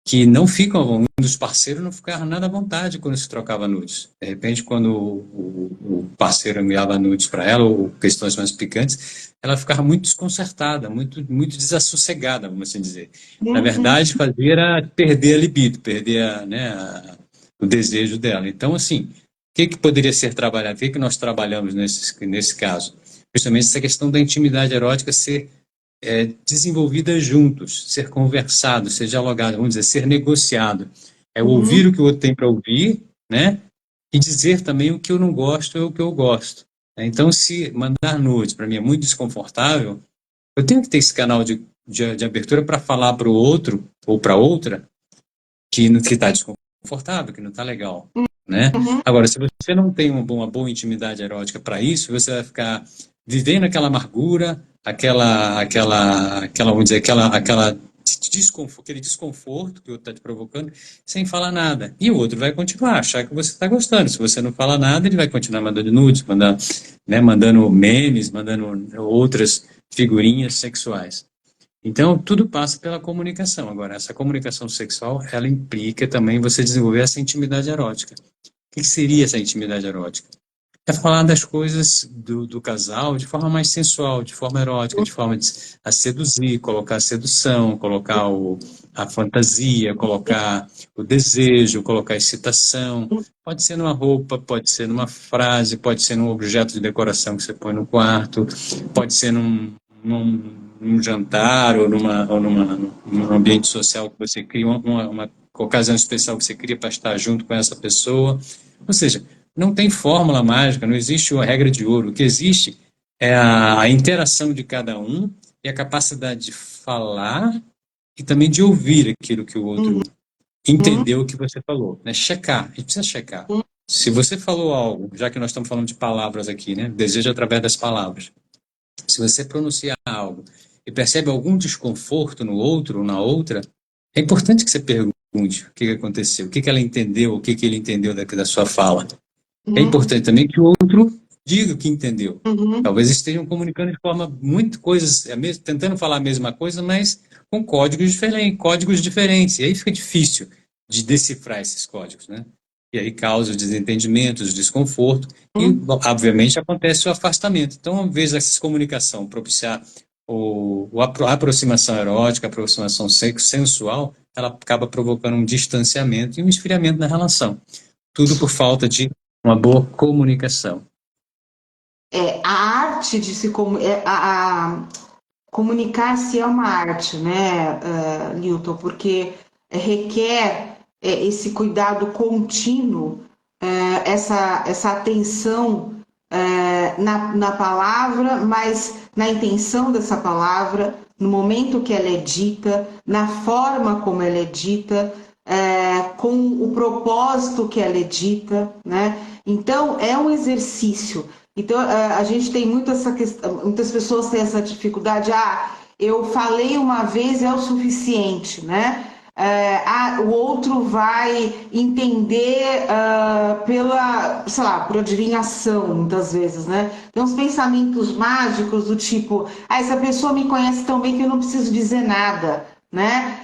que não ficam, um dos parceiros não ficava nada à vontade quando se trocava nudes. De repente, quando o parceiro enviava nudes para ela, ou questões mais picantes, ela ficava muito desconcertada, muito, muito desassossegada, vamos assim dizer. Na verdade, fazia era perder a libido, perder o desejo dela. Então, assim, o que poderia ser trabalhado? O que nós trabalhamos nesse caso? Justamente essa questão da intimidade erótica ser desenvolvida juntos, ser conversado, ser dialogado, vamos dizer, ser negociado. É ouvir o que o outro tem para ouvir, né? E dizer também o que eu não gosto e o que eu gosto. Então, se mandar nudes para mim é muito desconfortável, eu tenho que ter esse canal de abertura para falar para o outro ou para outra que está desconfortável, que não está legal, né? Agora, se você não tem uma boa intimidade erótica para isso, você vai ficar vivendo aquela amargura, vamos dizer, aquele desconforto que o outro está te provocando, sem falar nada. E o outro vai continuar a achar que você está gostando. Se você não fala nada, ele vai continuar mandando nudes, mandando memes, mandando outras figurinhas sexuais. Então, tudo passa pela comunicação. Agora, essa comunicação sexual, ela implica também você desenvolver essa intimidade erótica. O que seria essa intimidade erótica? É falar das coisas do casal de forma mais sensual, de forma erótica, de forma a seduzir, colocar a sedução, colocar a fantasia, colocar o desejo, colocar a excitação. Pode ser numa roupa, pode ser numa frase, pode ser num objeto de decoração que você põe no quarto, pode ser num jantar ou num ambiente social que você cria, uma ocasião especial que você cria para estar junto com essa pessoa. Ou seja, não tem fórmula mágica, não existe uma regra de ouro. O que existe é a interação de cada um e a capacidade de falar e também de ouvir aquilo que o outro entendeu o que você falou. Né? Checar, a gente precisa checar. Se você falou algo, já que nós estamos falando de palavras aqui, né? Desejo através das palavras. Se você pronunciar algo e percebe algum desconforto no outro ou na outra, é importante que você pergunte o que aconteceu, o que ela entendeu, o que ele entendeu da sua fala. É importante também que o outro diga o que entendeu. Talvez estejam comunicando de forma muito coisas, tentando falar a mesma coisa, mas com códigos diferentes. E aí fica difícil de decifrar esses códigos, né? E aí causa os desentendimentos, o desconforto e, obviamente, acontece o afastamento. Então, ao invés dessa comunicação propiciar a aproximação erótica, a aproximação sensual, ela acaba provocando um distanciamento e um esfriamento na relação. Tudo por falta de uma boa comunicação. A arte de se comunicar-se é uma arte, né, Newton, porque requer esse cuidado contínuo, essa atenção na palavra, mas na intenção dessa palavra, no momento que ela é dita, na forma como ela é dita, com o propósito que ela é dita, né? Então, é um exercício. Então, a gente tem muito essa questão, muitas pessoas têm essa dificuldade, eu falei uma vez é o suficiente, né? O outro vai entender pela, sei lá, por adivinhação, muitas vezes, né? Tem uns pensamentos mágicos do tipo, essa pessoa me conhece tão bem que eu não preciso dizer nada, né?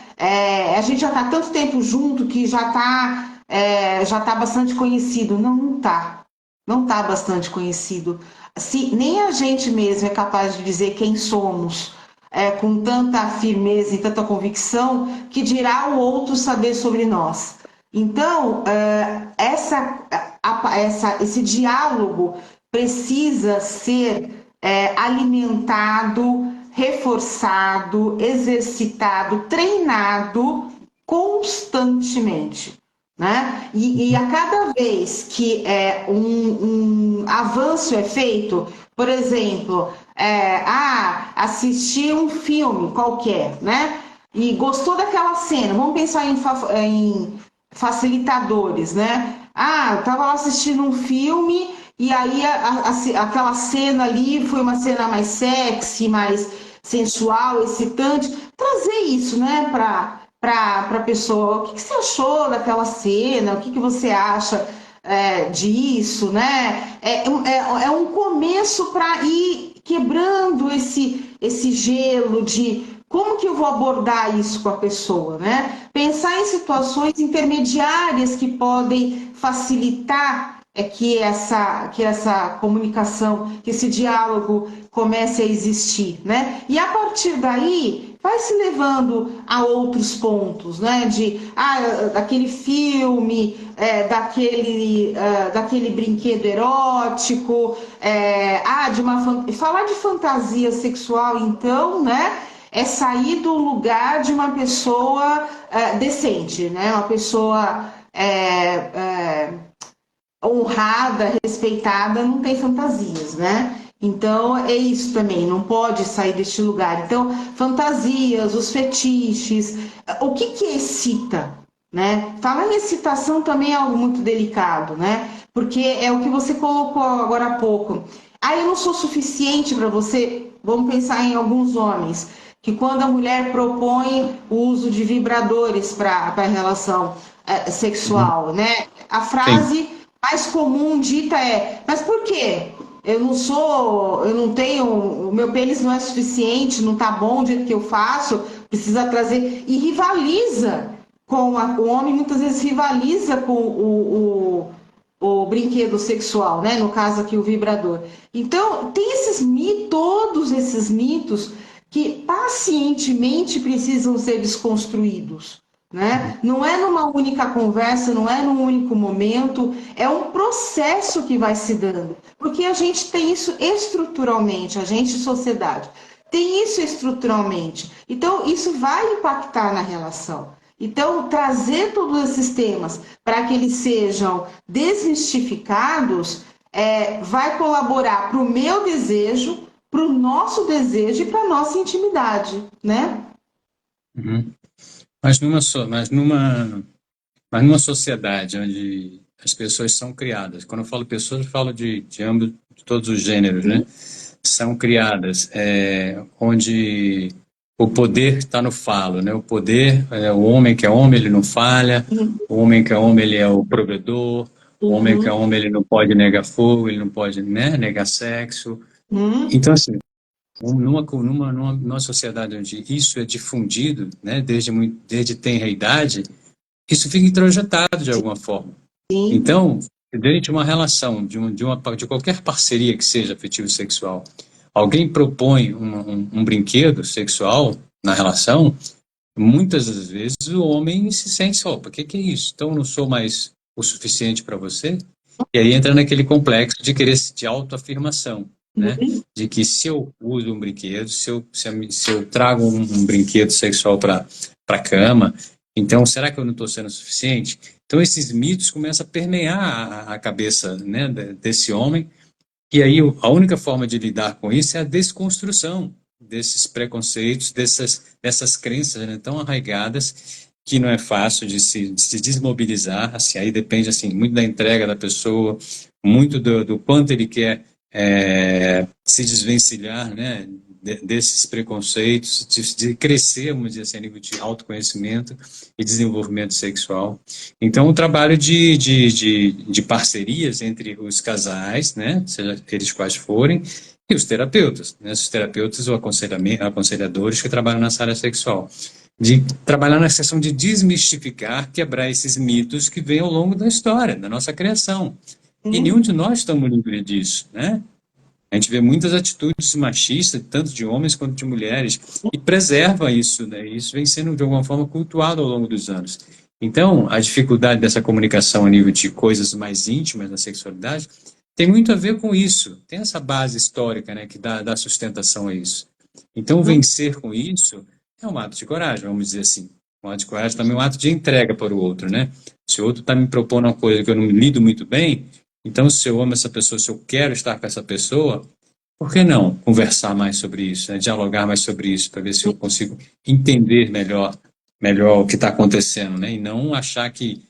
A gente já está tanto tempo junto que já tá bastante conhecido. Não, não tá. Não tá bastante conhecido. Se nem a gente mesmo é capaz de dizer quem somos, com tanta firmeza e tanta convicção, que dirá o outro saber sobre nós. Então, esse diálogo precisa ser alimentado, reforçado, exercitado, treinado constantemente. Né? E a cada vez que um avanço é feito, por exemplo, assistir um filme qualquer, né? E gostou daquela cena, vamos pensar em facilitadores, né? Eu estava lá assistindo um filme e aí aquela cena ali foi uma cena mais sexy, mais sensual, excitante. Trazer isso, né, para a pessoa. O que você achou daquela cena? O que você acha disso, né? É um começo para ir quebrando esse gelo de como que eu vou abordar isso com a pessoa, né? Pensar em situações intermediárias que podem facilitar que essa comunicação, que esse diálogo comece a existir, né? E a partir daí vai se levando a outros pontos, né? Daquele filme, daquele brinquedo erótico, falar de fantasia sexual, então, né? É sair do lugar de uma pessoa decente, né? Uma pessoa honrada, respeitada, não tem fantasias, né? Então é isso também, não pode sair deste lugar. Então, fantasias, os fetiches, o que excita, né? Falar em excitação também é algo muito delicado, né? Porque é o que você colocou agora há pouco. Eu não sou suficiente para você. Vamos pensar em alguns homens que quando a mulher propõe o uso de vibradores para a relação Uhum. sexual, né? A Sim. frase mais comum dita mas por quê? Eu não tenho, o meu pênis não é suficiente, não tá bom do jeito que eu faço, precisa trazer, e rivaliza o homem muitas vezes rivaliza com o brinquedo sexual, né? No caso aqui o vibrador. Então, tem todos esses mitos que pacientemente precisam ser desconstruídos. Né? Não é numa única conversa, não é num único momento, é um processo que vai se dando, porque a gente tem isso estruturalmente, a gente, sociedade, tem isso estruturalmente, então isso vai impactar na relação. Então, trazer todos esses temas para que eles sejam desmistificados vai colaborar para o meu desejo, para o nosso desejo e para a nossa intimidade, né? Uhum. Mas numa sociedade onde as pessoas são criadas, quando eu falo pessoas, eu falo de ambos, de todos os gêneros, né? São criadas, onde o poder está no falo, né? O poder, o homem que é homem, ele não falha, o homem que é homem, ele é o provedor, o homem que é Uhum. homem, ele não pode negar fogo, ele não pode, né, negar sexo. Uhum. Então, assim, numa sociedade onde isso é difundido, né, desde tenra idade, isso fica introjetado de alguma forma. Sim. Então, dentro de uma relação, de qualquer parceria que seja afetivo sexual, alguém propõe um brinquedo sexual na relação, muitas das vezes o homem se sente, opa, o que é isso? Então eu não sou mais o suficiente para você? E aí entra naquele complexo de querer de autoafirmação. né? De que se eu uso um brinquedo, se eu trago um brinquedo sexual para a cama, então será que eu não estou sendo suficiente? Então esses mitos começam a permear a cabeça, né, desse homem, e aí a única forma de lidar com isso é a desconstrução desses preconceitos, dessas crenças, né, tão arraigadas que não é fácil de se desmobilizar. Assim, aí depende assim muito da entrega da pessoa, muito do quanto ele quer se desvencilhar, né, desses preconceitos, de crescer, vamos dizer assim, a nível de autoconhecimento e desenvolvimento sexual. Então, o trabalho de parcerias entre os casais, né, seja eles quais forem, e os terapeutas, né, os terapeutas ou aconselhadores que trabalham nessa área sexual. De trabalhar na questão de desmistificar, quebrar esses mitos que vêm ao longo da história, da nossa criação. E nenhum de nós estamos livres disso, né? A gente vê muitas atitudes machistas, tanto de homens quanto de mulheres, e preserva isso, né? Isso vem sendo, de alguma forma, cultuado ao longo dos anos. Então, a dificuldade dessa comunicação a nível de coisas mais íntimas da sexualidade tem muito a ver com isso. Tem essa base histórica, né, que dá sustentação a isso. Então, vencer com isso é um ato de coragem, vamos dizer assim. Um ato de coragem também é um ato de entrega para o outro, né? Se o outro está me propondo uma coisa que eu não lido muito bem, então, se eu amo essa pessoa, se eu quero estar com essa pessoa, por que não conversar mais sobre isso, né? Dialogar mais sobre isso, para ver se eu consigo entender melhor o que está acontecendo, né? E não achar que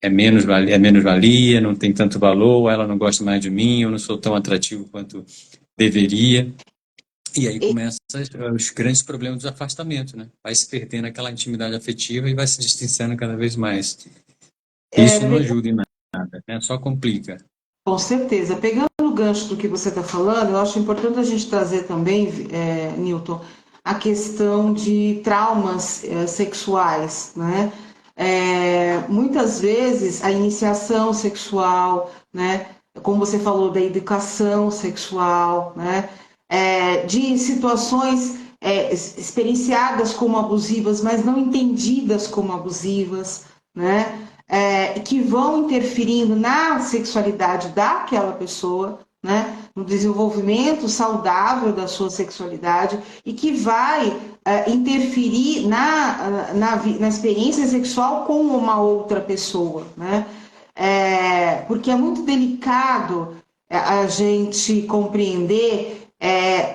é menos valia, não tem tanto valor, ela não gosta mais de mim, eu não sou tão atrativo quanto deveria. E aí começam os grandes problemas do afastamento, né? Vai se perdendo aquela intimidade afetiva e vai se distanciando cada vez mais. Isso não ajuda em nada, né? Só complica. Com certeza. Pegando o gancho do que você está falando, eu acho importante a gente trazer também, Newton, a questão de traumas sexuais, né? Muitas vezes a iniciação sexual, né? Como você falou da educação sexual, né? De situações experienciadas como abusivas, mas não entendidas como abusivas, né? Que vão interferindo na sexualidade daquela pessoa, né? No desenvolvimento saudável da sua sexualidade e que vai interferir na experiência sexual com uma outra pessoa, né? Porque é muito delicado a gente compreender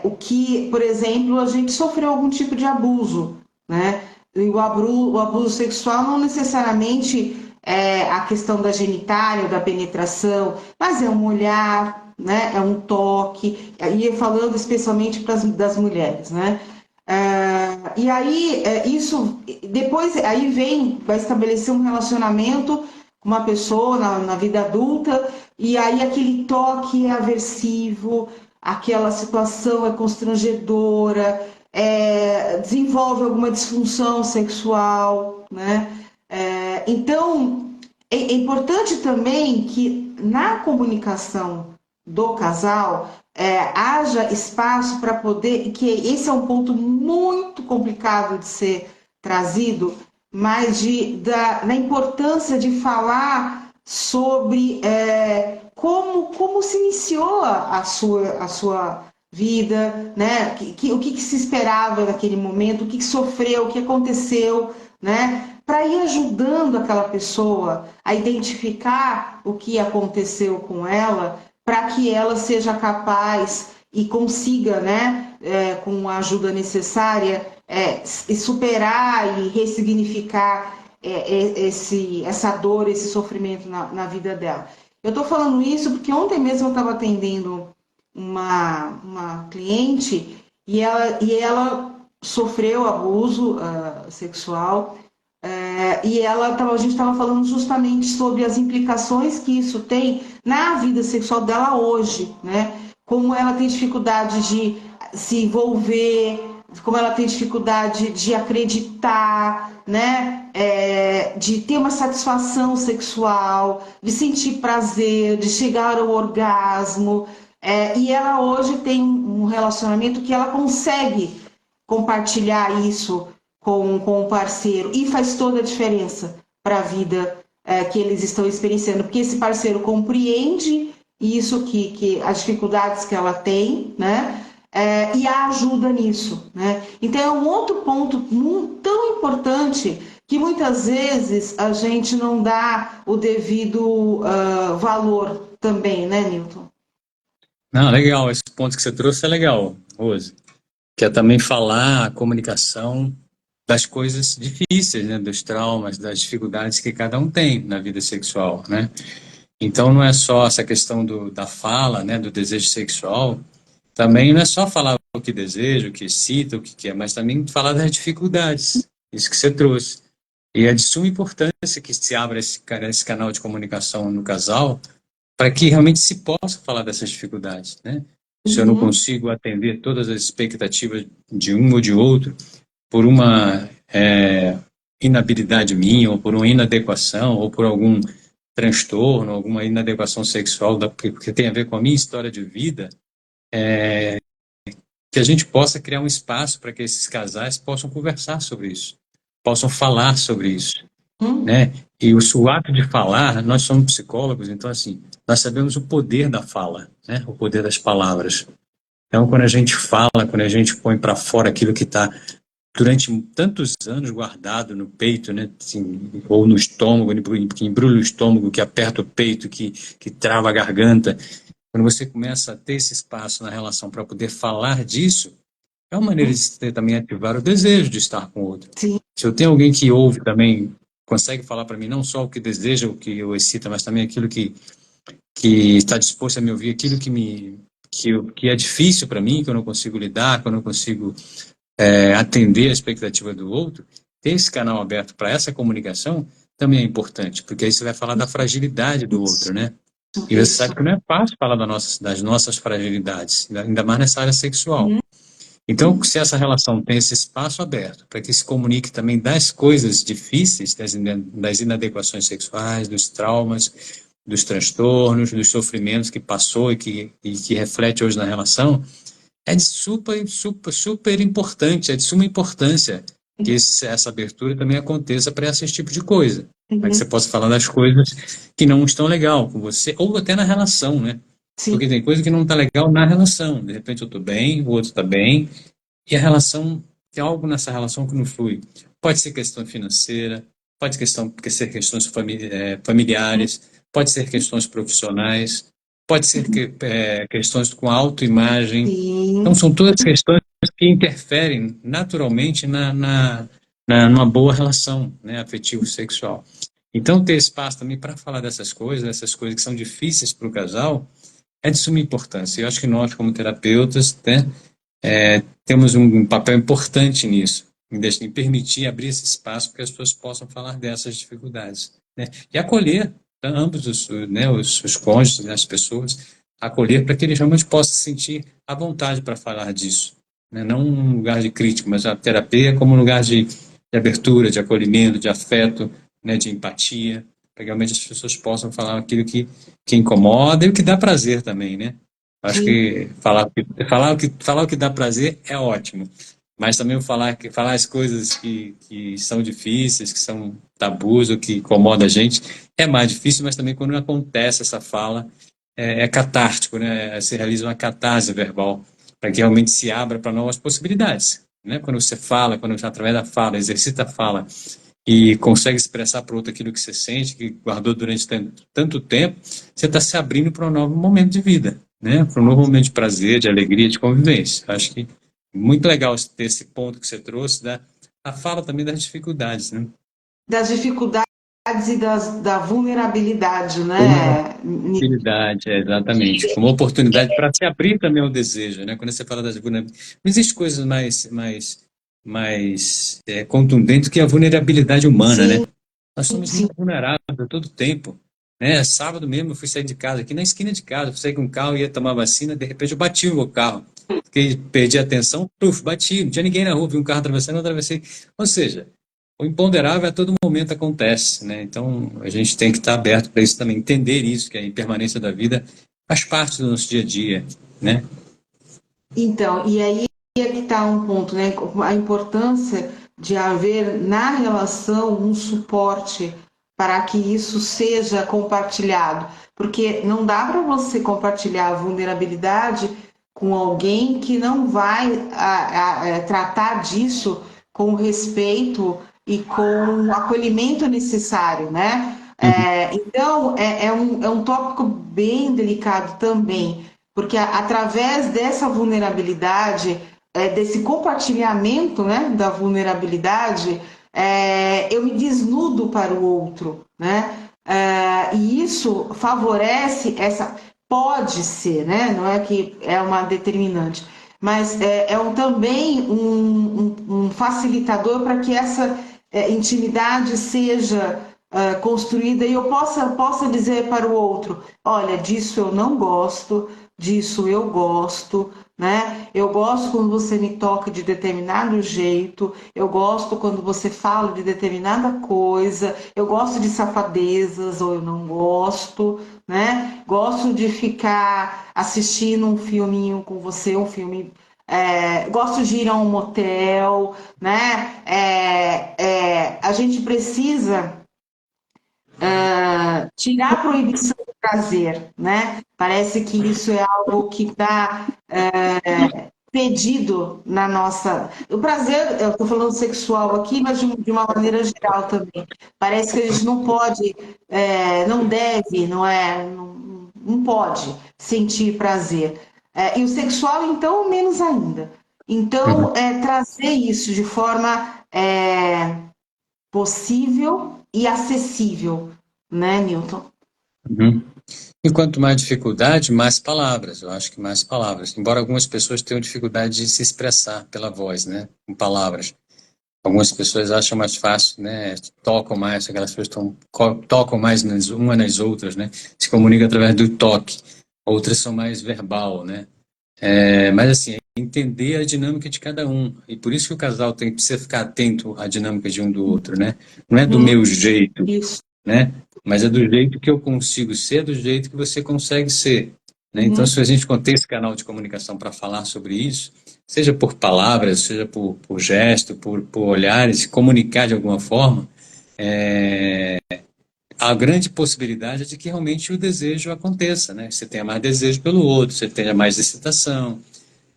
o que, por exemplo, a gente sofreu algum tipo de abuso, né? E o abuso sexual não necessariamente a questão da genitália, da penetração, mas é um olhar, né? É um toque, e falando especialmente das mulheres, né? E aí isso depois aí vai estabelecer um relacionamento com uma pessoa na vida adulta, e aí aquele toque é aversivo, aquela situação é constrangedora, desenvolve alguma disfunção sexual, né? Então, é importante também que na comunicação do casal haja espaço para poder, que esse é um ponto muito complicado de ser trazido, mas da importância de falar sobre como se iniciou a sua vida, né? O que se esperava naquele momento, o que sofreu, o que aconteceu, né? Para ir ajudando aquela pessoa a identificar o que aconteceu com ela, para que ela seja capaz e consiga, né, com a ajuda necessária, superar e ressignificar essa dor, esse sofrimento na vida dela. Eu estou falando isso porque ontem mesmo eu estava atendendo uma cliente e ela sofreu abuso sexual e a gente estava falando justamente sobre as implicações que isso tem na vida sexual dela hoje, né? Como ela tem dificuldade de se envolver, como ela tem dificuldade de acreditar, né? De ter uma satisfação sexual, de sentir prazer, de chegar ao orgasmo. E ela hoje tem um relacionamento que ela consegue compartilhar isso com o parceiro e faz toda a diferença para a vida que eles estão experienciando, porque esse parceiro compreende isso que as dificuldades que ela tem, né? E a ajuda nisso, né? Então é um outro ponto tão importante que muitas vezes a gente não dá o devido valor também, né, Newton? Não, legal, esse ponto que você trouxe é legal, Rose. Que é também falar a comunicação das coisas difíceis, né? Dos traumas, das dificuldades que cada um tem na vida sexual, né? Então não é só essa questão da fala, né? Do desejo sexual. Também não é só falar o que deseja, o que excita, o que quer, mas também falar das dificuldades. Isso que você trouxe. E é de suma importância que se abra esse canal de comunicação no casal para que realmente se possa falar dessas dificuldades, né? Se eu não Uhum. consigo atender todas as expectativas de um ou de outro por uma inabilidade minha, ou por uma inadequação, ou por algum transtorno, alguma inadequação sexual, porque tem a ver com a minha história de vida, que a gente possa criar um espaço para que esses casais possam conversar sobre isso, possam falar sobre isso, Uhum. né? E o ato de falar, nós somos psicólogos, então assim, nós sabemos o poder da fala, né? O poder das palavras. Então, quando a gente fala, quando a gente põe para fora aquilo que está durante tantos anos guardado no peito, né? Assim, ou no estômago, que embrulha o estômago, que aperta o peito, que trava a garganta. Quando você começa a ter esse espaço na relação para poder falar disso, é uma maneira de você também ativar o desejo de estar com o outro. Sim. Se eu tenho alguém que ouve também, consegue falar para mim não só o que deseja, o que o excita, mas também aquilo que está disposto a me ouvir, aquilo que é difícil para mim, que eu não consigo lidar, que eu não consigo atender a expectativa do outro, ter esse canal aberto para essa comunicação também é importante, porque aí você vai falar da fragilidade do Isso, outro, né? E você isso. sabe que não é fácil falar das nossas fragilidades, ainda mais nessa área sexual. Uhum. Então, se essa relação tem esse espaço aberto para que se comunique também das coisas difíceis, das inadequações sexuais, dos traumas, dos transtornos, dos sofrimentos que passou e que reflete hoje na relação, é de super importante, é de suma importância que essa abertura também aconteça para esse tipo de coisa. Para que você Uhum. possa falar das coisas que não estão legal com você, ou até na relação, né? Sim. Porque tem coisa que não está legal na relação. De repente eu estou bem, o outro está bem, e a relação, tem algo nessa relação que não flui. Pode ser questão financeira, ser questões familiares, pode ser questões profissionais, pode ser questões com autoimagem. Então, Sim. são todas questões que interferem naturalmente numa boa relação, né, afetivo-sexual. Então, ter espaço também para falar dessas coisas que são difíceis para o casal, é de suma importância. Eu acho que nós, como terapeutas, né, temos um papel importante nisso, em permitir abrir esse espaço para que as pessoas possam falar dessas dificuldades, né? E acolher ambos os cônjuges, né, as pessoas, acolher para que eles realmente possam sentir à vontade para falar disso, né? Não um lugar de crítica, mas a terapia como um lugar de abertura, de acolhimento, de afeto, né, de empatia, para que realmente as pessoas possam falar aquilo que incomoda e o que dá prazer também, né? Acho Sim. que falar o que dá prazer é ótimo, mas também falar as coisas que são difíceis, que são tabus ou que incomodam a gente, é mais difícil, mas também quando acontece essa fala, é catártico, né? Se realiza uma catarse verbal, para que realmente se abra para novas possibilidades. Né? Quando você fala, quando você, através da fala, exercita a fala e consegue expressar para o outro aquilo que você sente, que guardou durante tanto tempo, você está se abrindo para um novo momento de vida, né? Para um novo momento de prazer, de alegria, de convivência. Acho que muito legal ter esse ponto que você trouxe, a fala também das dificuldades, né? Das dificuldades e da vulnerabilidade, né? Vulnerabilidade, exatamente. Como oportunidade para se abrir também ao desejo, né? Quando você fala das vulnerabilidades, não existe coisa mais contundente que a vulnerabilidade humana, né? Sim, Nós somos sim. muito vulneráveis a todo tempo. Né? Sábado mesmo eu fui sair de casa, aqui na esquina de casa, fui sair com um carro, ia tomar vacina, de repente eu bati o meu carro. Fiquei, perdi a atenção, puf, bati, não tinha ninguém na rua, vi um carro atravessando, eu atravessei. Ou seja, o imponderável a todo momento acontece, né? Então a gente tem que estar aberto para isso também, entender isso, que a impermanência da vida faz parte do nosso dia a dia, né? Então, e aí é que está um ponto, né? A importância de haver na relação um suporte para que isso seja compartilhado, porque não dá para você compartilhar a vulnerabilidade com alguém que não vai tratar disso com respeito e com o acolhimento necessário, né? Uhum, Então, é um tópico bem delicado também, porque através dessa vulnerabilidade, desse compartilhamento, né, da vulnerabilidade, eu me desnudo para o outro, né? E isso favorece essa. Pode ser, né? Não é que é uma determinante, mas também um facilitador para que essa intimidade seja construída e eu possa dizer para o outro: olha, disso eu não gosto, disso eu gosto, né? Eu gosto quando você me toca de determinado jeito, eu gosto quando você fala de determinada coisa, eu gosto de safadezas ou eu não gosto, né? Gosto de ficar assistindo um filminho com você, um filme. Gosto de ir a um motel, né? A gente precisa tirar a proibição do prazer, né? Parece que isso é algo que está pedido na nossa. O prazer, eu estou falando sexual aqui, mas de uma maneira geral também. Parece que a gente não pode, não deve, não pode sentir prazer. E o sexual, então, menos ainda. uhum, Então, trazer isso de forma possível e acessível, né, Newton? uhum. E quanto mais dificuldade, mais palavras. Eu acho que mais palavras. Embora algumas pessoas tenham dificuldade de se expressar pela voz, né, com palavras. Algumas pessoas acham mais fácil, né, tocam mais, aquelas pessoas tocam mais umas nas outras, né, se comunicam através do toque. Outras são mais verbal, né. Mas assim, é entender a dinâmica de cada um. E por isso que o casal precisa ficar atento à dinâmica de um do outro, né. Não é do Uhum, meu jeito, isso. né? Mas é do jeito que eu consigo ser, do jeito que você consegue ser, né? Então, Uhum, se a gente tem esse canal de comunicação para falar sobre isso, seja por palavras, seja por gesto, por olhares, se comunicar de alguma forma, a grande possibilidade é de que realmente o desejo aconteça, né? Você tenha mais desejo pelo outro, você tenha mais excitação,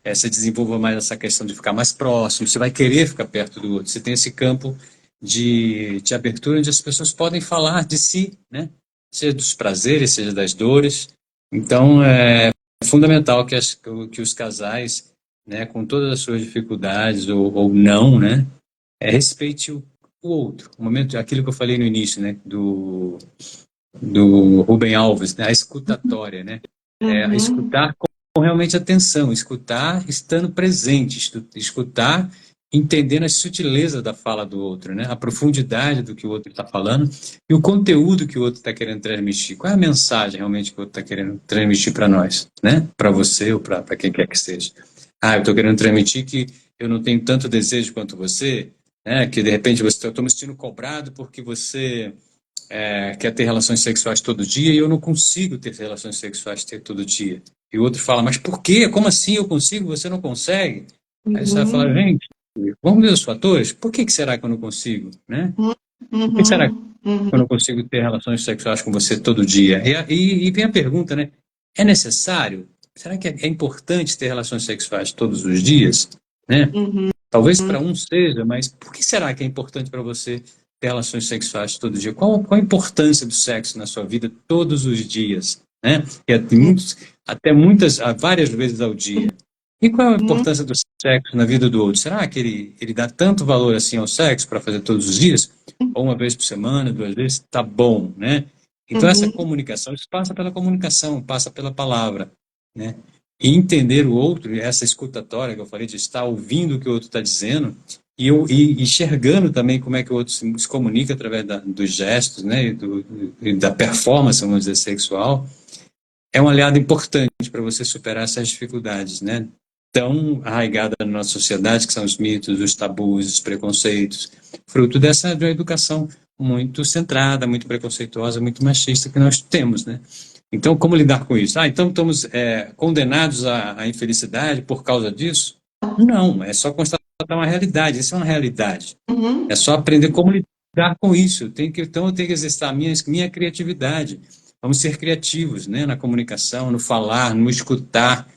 você desenvolva mais essa questão de ficar mais próximo, você vai querer ficar perto do outro, você tem esse campo de abertura onde as pessoas podem falar de si, né? Seja dos prazeres, seja das dores. Então, é fundamental que os casais, né, com todas as suas dificuldades ou não, né, respeite o outro. O momento, aquilo que eu falei no início, né, do Rubem Alves, né, a escutatória, né? uhum, Escutar com realmente atenção, escutar estando presente, escutar entendendo a sutileza da fala do outro, né? A profundidade do que o outro está falando e o conteúdo que o outro está querendo transmitir. Qual é a mensagem realmente que o outro está querendo transmitir para nós, né? Para você ou para quem quer que seja. Eu estou querendo transmitir que eu não tenho tanto desejo quanto você, né? Que de repente eu estou me sentindo cobrado porque você quer ter relações sexuais todo dia e eu não consigo ter relações sexuais todo dia. E o outro fala, mas por quê? Como assim eu consigo, você não consegue? Aí você vai falar, uhum, gente, vamos ver os fatores? Por que será que eu não consigo? Né? Por que será que uhum, eu uhum, não consigo ter relações sexuais com você todo dia? E vem a pergunta, né? É necessário? Será que é importante ter relações sexuais todos os dias? Né? uhum, Talvez para um seja, mas por que será que é importante para você ter relações sexuais todo dia? Qual a importância do sexo na sua vida todos os dias? Né? Até várias vezes ao dia. E qual é a uhum, importância do sexo na vida do outro? Será que ele dá tanto valor assim ao sexo para fazer todos os dias? Ou uma vez por semana, duas vezes? Tá bom, né? Então essa uhum, comunicação, isso passa pela comunicação, passa pela palavra, né? E entender o outro, essa escutatória que eu falei, de estar ouvindo o que o outro está dizendo e enxergando também como é que o outro se comunica através dos gestos, né, e da performance, vamos dizer, sexual, é um aliado importante para você superar essas dificuldades, né, tão arraigadas na nossa sociedade, que são os mitos, os tabus, os preconceitos, fruto de uma educação muito centrada, muito preconceituosa, muito machista que nós temos, né. Então, como lidar com isso? Então estamos condenados à infelicidade por causa disso? Não, é só constatar uma realidade. Isso é uma realidade. É uhum. só aprender como lidar lidar com isso. Então eu tenho que exercitar a minha criatividade. Vamos ser criativos, né? Na comunicação, no falar, no escutar,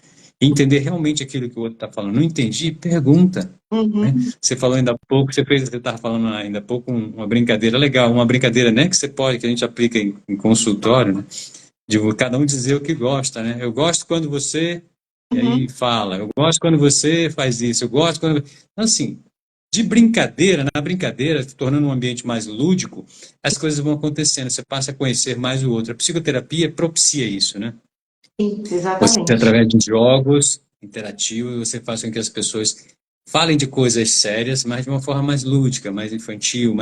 entender realmente aquilo que o outro está falando. Não entendi? Pergunta. Né? Uhum. Você falou ainda há pouco, você estava falando ainda há pouco uma brincadeira legal, uma brincadeira, né, que a gente aplica em consultório, né, de cada um dizer o que gosta, né? Eu gosto quando você, e aí Uhum. fala, eu gosto quando você faz isso, eu gosto quando. Então, assim, de brincadeira, na brincadeira, tornando um ambiente mais lúdico, as coisas vão acontecendo, você passa a conhecer mais o outro. A psicoterapia propicia isso, né? Sim, Você, exatamente. através de jogos interativos, você faz com que as pessoas falem de coisas sérias, mas de uma forma mais lúdica, mais infantil,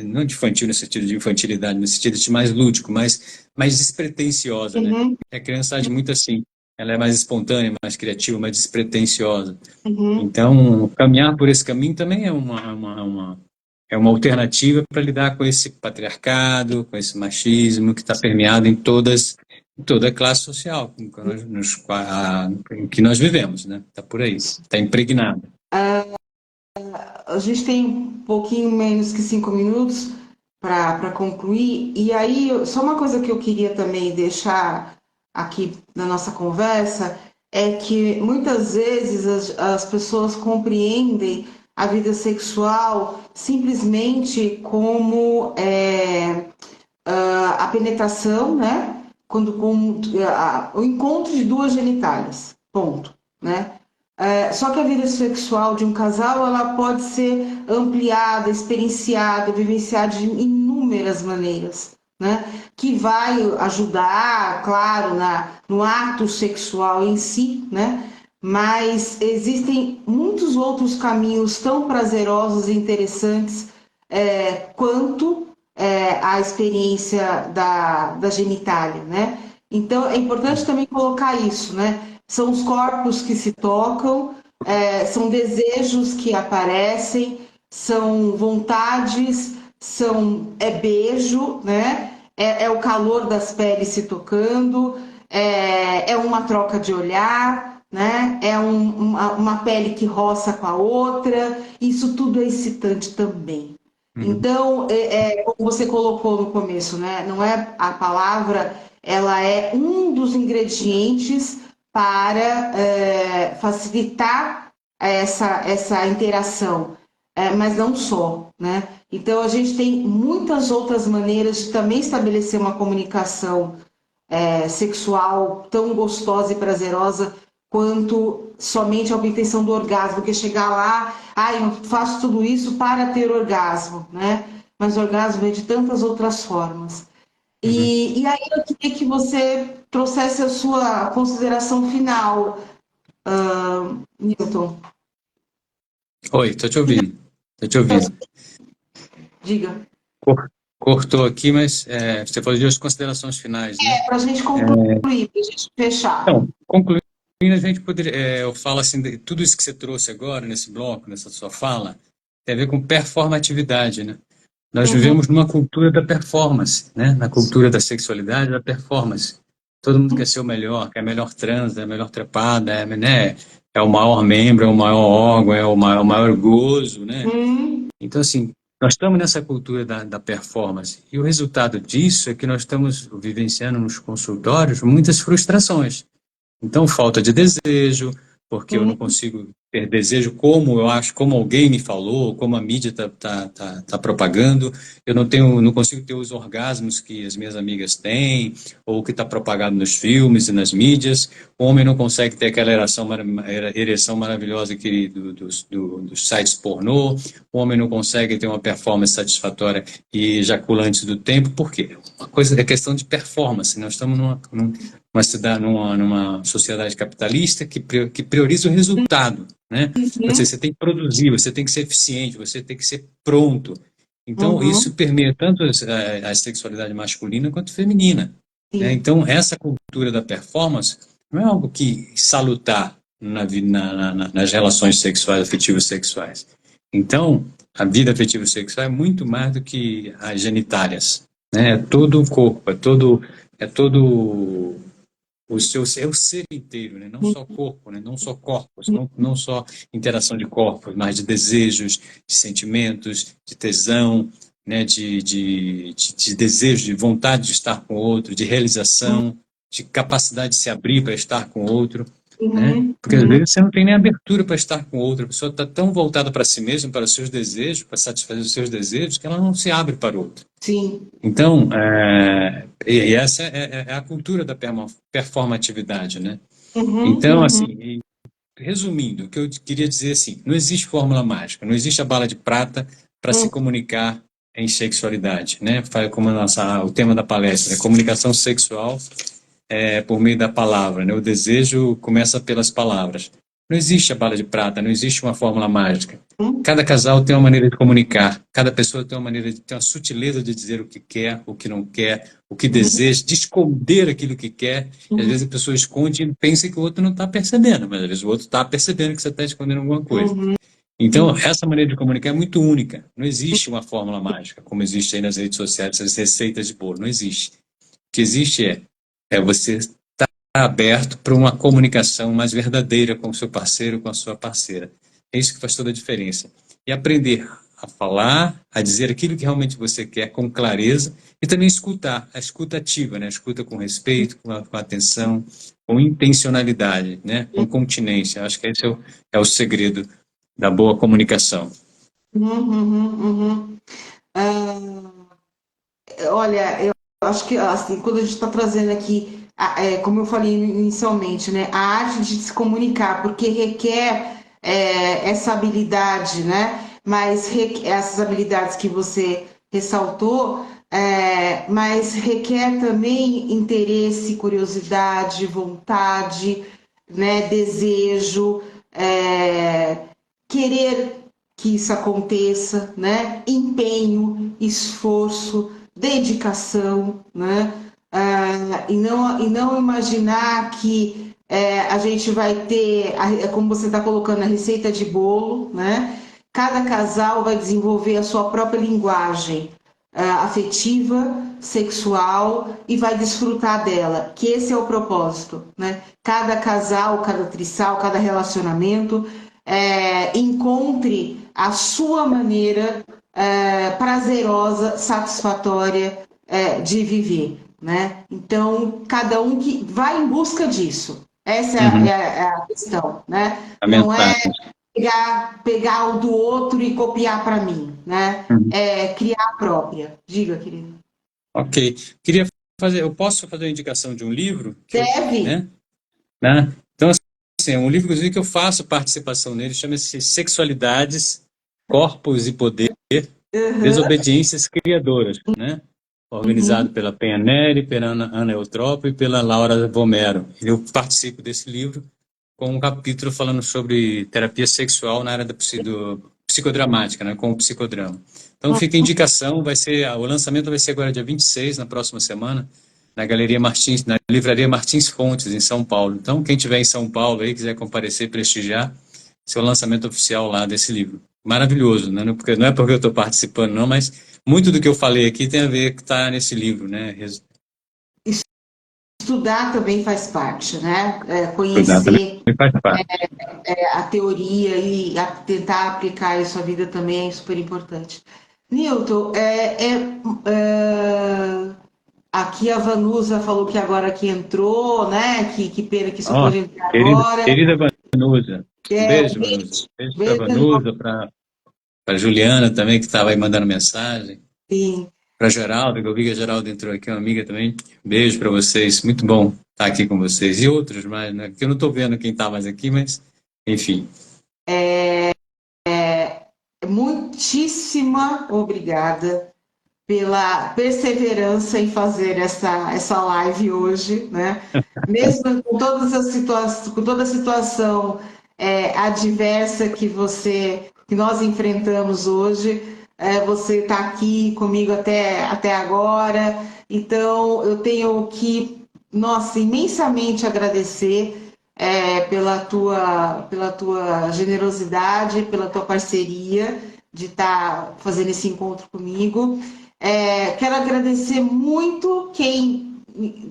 não de infantil no sentido de infantilidade, no sentido de mais lúdico, mais despretensiosa, né? Uhum. A criançada é muito assim, ela é mais espontânea, mais criativa, mais despretensiosa. Uhum. Então, caminhar por esse caminho também é uma alternativa para lidar com esse patriarcado, com esse machismo que está permeado em toda a classe social em que nós vivemos, né? Está por aí, está impregnado. A gente tem um pouquinho menos que 5 minutos para concluir, e aí, só uma coisa que eu queria também deixar aqui na nossa conversa é que muitas vezes as pessoas compreendem a vida sexual simplesmente como a penetração, né? O encontro de duas genitálias, ponto, né? Só que a vida sexual de um casal ela pode ser ampliada, experienciada, vivenciada de inúmeras maneiras, né? Que vai ajudar, claro, no ato sexual em si, né? Mas existem muitos outros caminhos tão prazerosos e interessantes quanto a experiência da genitália, né? Então é importante também colocar isso, né? São os corpos que se tocam, são desejos que aparecem, são vontades, beijo, né? É o calor das peles se tocando, é uma troca de olhar, né? É uma pele que roça com a outra. Isso tudo é excitante também. Uhum. Então, como você colocou no começo, né? Não é a palavra, ela é um dos ingredientes para facilitar essa interação, mas não só, né? Então, a gente tem muitas outras maneiras de também estabelecer uma comunicação sexual tão gostosa e prazerosa quanto somente a obtenção do orgasmo, que é chegar lá, eu faço tudo isso para ter orgasmo, né? Mas o orgasmo é de tantas outras formas. Uhum. E aí eu queria que você trouxesse a sua consideração final, Newton. Oi, estou te ouvindo. Estou te ouvindo. Diga. Cortou aqui, mas você falou de as considerações finais, né? Para a gente concluir, para a gente fechar. Então, concluindo, a gente poderia, eu falo assim, tudo isso que você trouxe agora nesse bloco, nessa sua fala, tem a ver com performatividade, né? Nós Uhum, vivemos numa cultura da performance, né? Na cultura da sexualidade, da performance. Todo mundo quer ser o melhor, quer a melhor transa, a melhor trepada, né? É o maior membro, é o maior órgão, é o maior gozo, né? uhum, Então, assim, nós estamos nessa cultura da performance. E o resultado disso é que nós estamos vivenciando nos consultórios muitas frustrações. Então, falta de desejo, porque eu não uhum. consigo ter desejo como eu acho, como alguém me falou, como a mídia tá propagando. Eu não consigo ter os orgasmos que as minhas amigas têm, ou que está propagado nos filmes e nas mídias. O homem não consegue ter aquela ereção maravilhosa dos sites pornô. O homem não consegue ter uma performance satisfatória e ejacular antes do tempo. Por quê? Uma coisa é questão de performance. Nós estamos numa cidade, numa sociedade capitalista que prioriza o resultado, né? Ou seja, você tem que produzir, você tem que ser eficiente, você tem que ser pronto. Então, isso Uhum, permeia tanto a sexualidade masculina quanto feminina, né? sim. Então, essa cultura da performance não é algo que salutar nas relações sexuais, afetivas sexuais. Então, a vida afetiva sexual é muito mais do que as genitálias, né? É todo o corpo, é todo é o ser inteiro, né? Não só corpo, né? Não só corpos, não só interação de corpos, mas de desejos, de sentimentos, de tesão, né, de desejo, de vontade de estar com o outro, de realização, de capacidade de se abrir para estar com o outro, né? Uhum, Porque às uhum, vezes você não tem nem abertura para estar com o outro, a pessoa está tão voltada para si mesma, para os seus desejos, para satisfazer os seus desejos, que ela não se abre para o outro. sim. Então, e essa é a cultura da performatividade, né? Uhum, Então, assim, uhum, resumindo, o que eu queria dizer assim, não existe fórmula mágica, não existe a bala de prata para se uhum, comunicar em sexualidade, né? Como o tema da palestra, né? Comunicação sexual por meio da palavra, né? O desejo começa pelas palavras. Não existe a bala de prata, não existe uma fórmula mágica. uhum, Cada casal tem uma maneira de comunicar, cada pessoa tem uma maneira de ter uma sutileza de dizer o que quer, o que não quer, o que deseja, de esconder aquilo que quer. E às uhum, vezes a pessoa esconde e pensa que o outro não está percebendo, mas às vezes o outro está percebendo que você está escondendo alguma coisa. uhum, Então, essa maneira de comunicar é muito única. Não existe uma fórmula mágica, como existe aí nas redes sociais, essas receitas de bolo. Não existe. O que existe é você estar aberto para uma comunicação mais verdadeira com o seu parceiro, com a sua parceira. É isso que faz toda a diferença. E aprender a falar, a dizer aquilo que realmente você quer com clareza e também escutar, a escuta ativa, né? A escuta com respeito, com atenção, com intencionalidade, né? Com continência. Acho que esse é o segredo da boa comunicação. uhum, uhum, uhum. Olha, eu acho que assim, quando a gente está trazendo aqui, como eu falei inicialmente, né, a arte de se comunicar, porque requer essa habilidade, né? Mas essas habilidades que você ressaltou, mas requer também interesse, curiosidade, vontade, né, desejo, querer que isso aconteça, né? Empenho, esforço, dedicação, né? E não imaginar que a gente vai ter, como você está colocando, a receita de bolo, né? Cada casal vai desenvolver a sua própria linguagem afetiva, sexual e vai desfrutar dela, que esse é o propósito, né? Cada casal, cada trisal, cada relacionamento encontre a sua maneira prazerosa, satisfatória de viver, né? Então, cada um que vai em busca disso. Essa Uhum. é a questão, né? A Não é mensagem. pegar o do outro e copiar para mim, né? Uhum. É criar a própria. Diga, querido. Ok. Eu posso fazer a indicação de um livro que eu, Deve. né? Então, assim, é um livro, inclusive, que eu faço participação nele, chama-se Sexualidades, Corpos e Poder, Uhum, Desobediências Criadoras, né? Organizado uhum, pela Penha Neri, pela Ana Eutrópio e pela Laura Vomero. Eu participo desse livro com um capítulo falando sobre terapia sexual na área do psicodramática, né, com o psicodrama. Então fica a indicação, o lançamento vai ser agora dia 26, na próxima semana, na Galeria Martins, na Livraria Martins Fontes, em São Paulo. Então, quem estiver em São Paulo aí, quiser comparecer, prestigiar, esse é o lançamento oficial lá desse livro. Maravilhoso, né? Não é porque eu estou participando, não, mas muito do que eu falei aqui tem a ver com está nesse livro, né? estudar também faz parte, né? Estudar também Conhecer faz parte. a teoria e tentar aplicar isso à vida também é super importante. Newton, aqui a Vanusa falou que agora que entrou, né? Que pena que só Ó, pode entrar querida, agora. querida Vanusa. Um Um beijo, Vanusa. beijo, Beijo para beijo Vanusa, para Juliana também, que estava aí mandando mensagem. enorme. Para Geraldo, que eu vi que a Geraldo entrou aqui, uma amiga também. Beijo para vocês. Muito bom estar aqui com vocês. E outros mais, né? Porque eu não estou vendo quem está mais aqui, mas, enfim. Muitíssima obrigada pela perseverança em fazer essa live hoje, né? Mesmo com todas as situações, com toda a situação adversa que nós enfrentamos hoje, você está aqui comigo até agora, então eu tenho que, nossa, imensamente agradecer pela tua generosidade, pela tua parceria de estar fazendo esse encontro comigo. Quero agradecer muito quem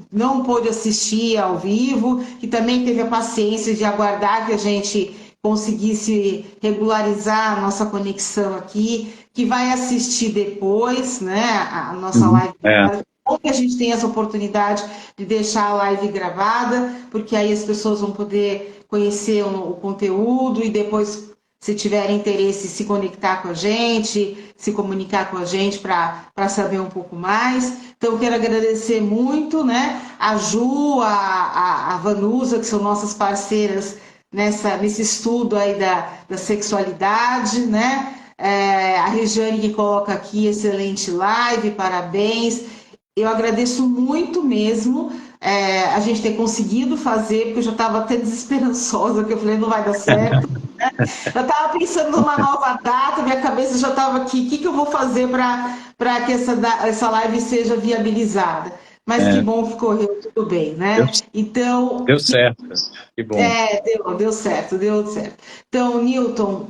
não pôde assistir ao vivo, que também teve a paciência de aguardar que a gente conseguisse regularizar a nossa conexão aqui, que vai assistir depois, né, a nossa live gravada. Bom que a gente tem essa oportunidade de deixar a live gravada, porque aí as pessoas vão poder conhecer o conteúdo e depois, se tiverem interesse, se conectar com a gente, se comunicar com a gente para saber um pouco mais. Então, eu quero agradecer muito, né, a Ju, a Vanusa, que são nossas parceiras nesse estudo aí da sexualidade, né? A Regiane que coloca aqui, excelente live, parabéns. Eu agradeço muito mesmo a gente ter conseguido fazer, porque eu já estava até desesperançosa, que eu falei, não vai dar certo. Eu estava pensando numa nova data, minha cabeça já estava aqui, o que eu vou fazer para que essa live seja viabilizada? Mas que bom que correu tudo bem, né? Então, deu certo, que bom. Deu certo, deu certo. Então, Newton,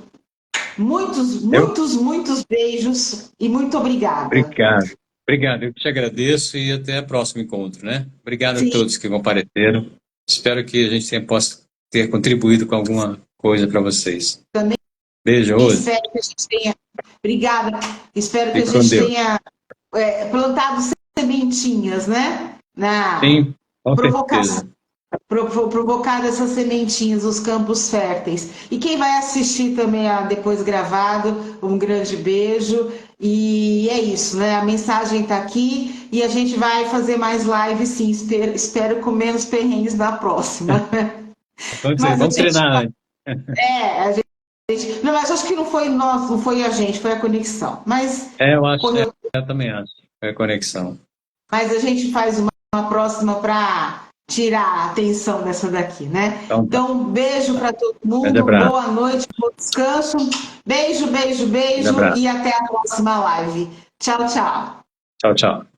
muitos beijos e muito obrigada. Obrigado, eu te agradeço e até o próximo encontro, né? Obrigado Sim. a todos que compareceram. Espero que a gente possa ter contribuído com alguma coisa para vocês. Também beijo, Rose. Espero que a gente tenha. Obrigada. Espero que a gente tenha plantado sementinhas, né? Sim, com certeza. Provocado essas sementinhas, os campos férteis. E quem vai assistir também depois gravado, um grande beijo. E é isso, né? A mensagem está aqui e a gente vai fazer mais lives, sim. Espero com menos perrengues na próxima. Vamos treinar antes. A gente. Não, mas acho que não foi nós, não foi a gente, foi a conexão. Mas eu também acho. Foi a conexão. Mas a gente faz uma próxima para tirar a atenção dessa daqui, né? Então, beijo para todo mundo, boa noite, bom descanso. Beijo e até a próxima live. Tchau, tchau. Tchau, tchau.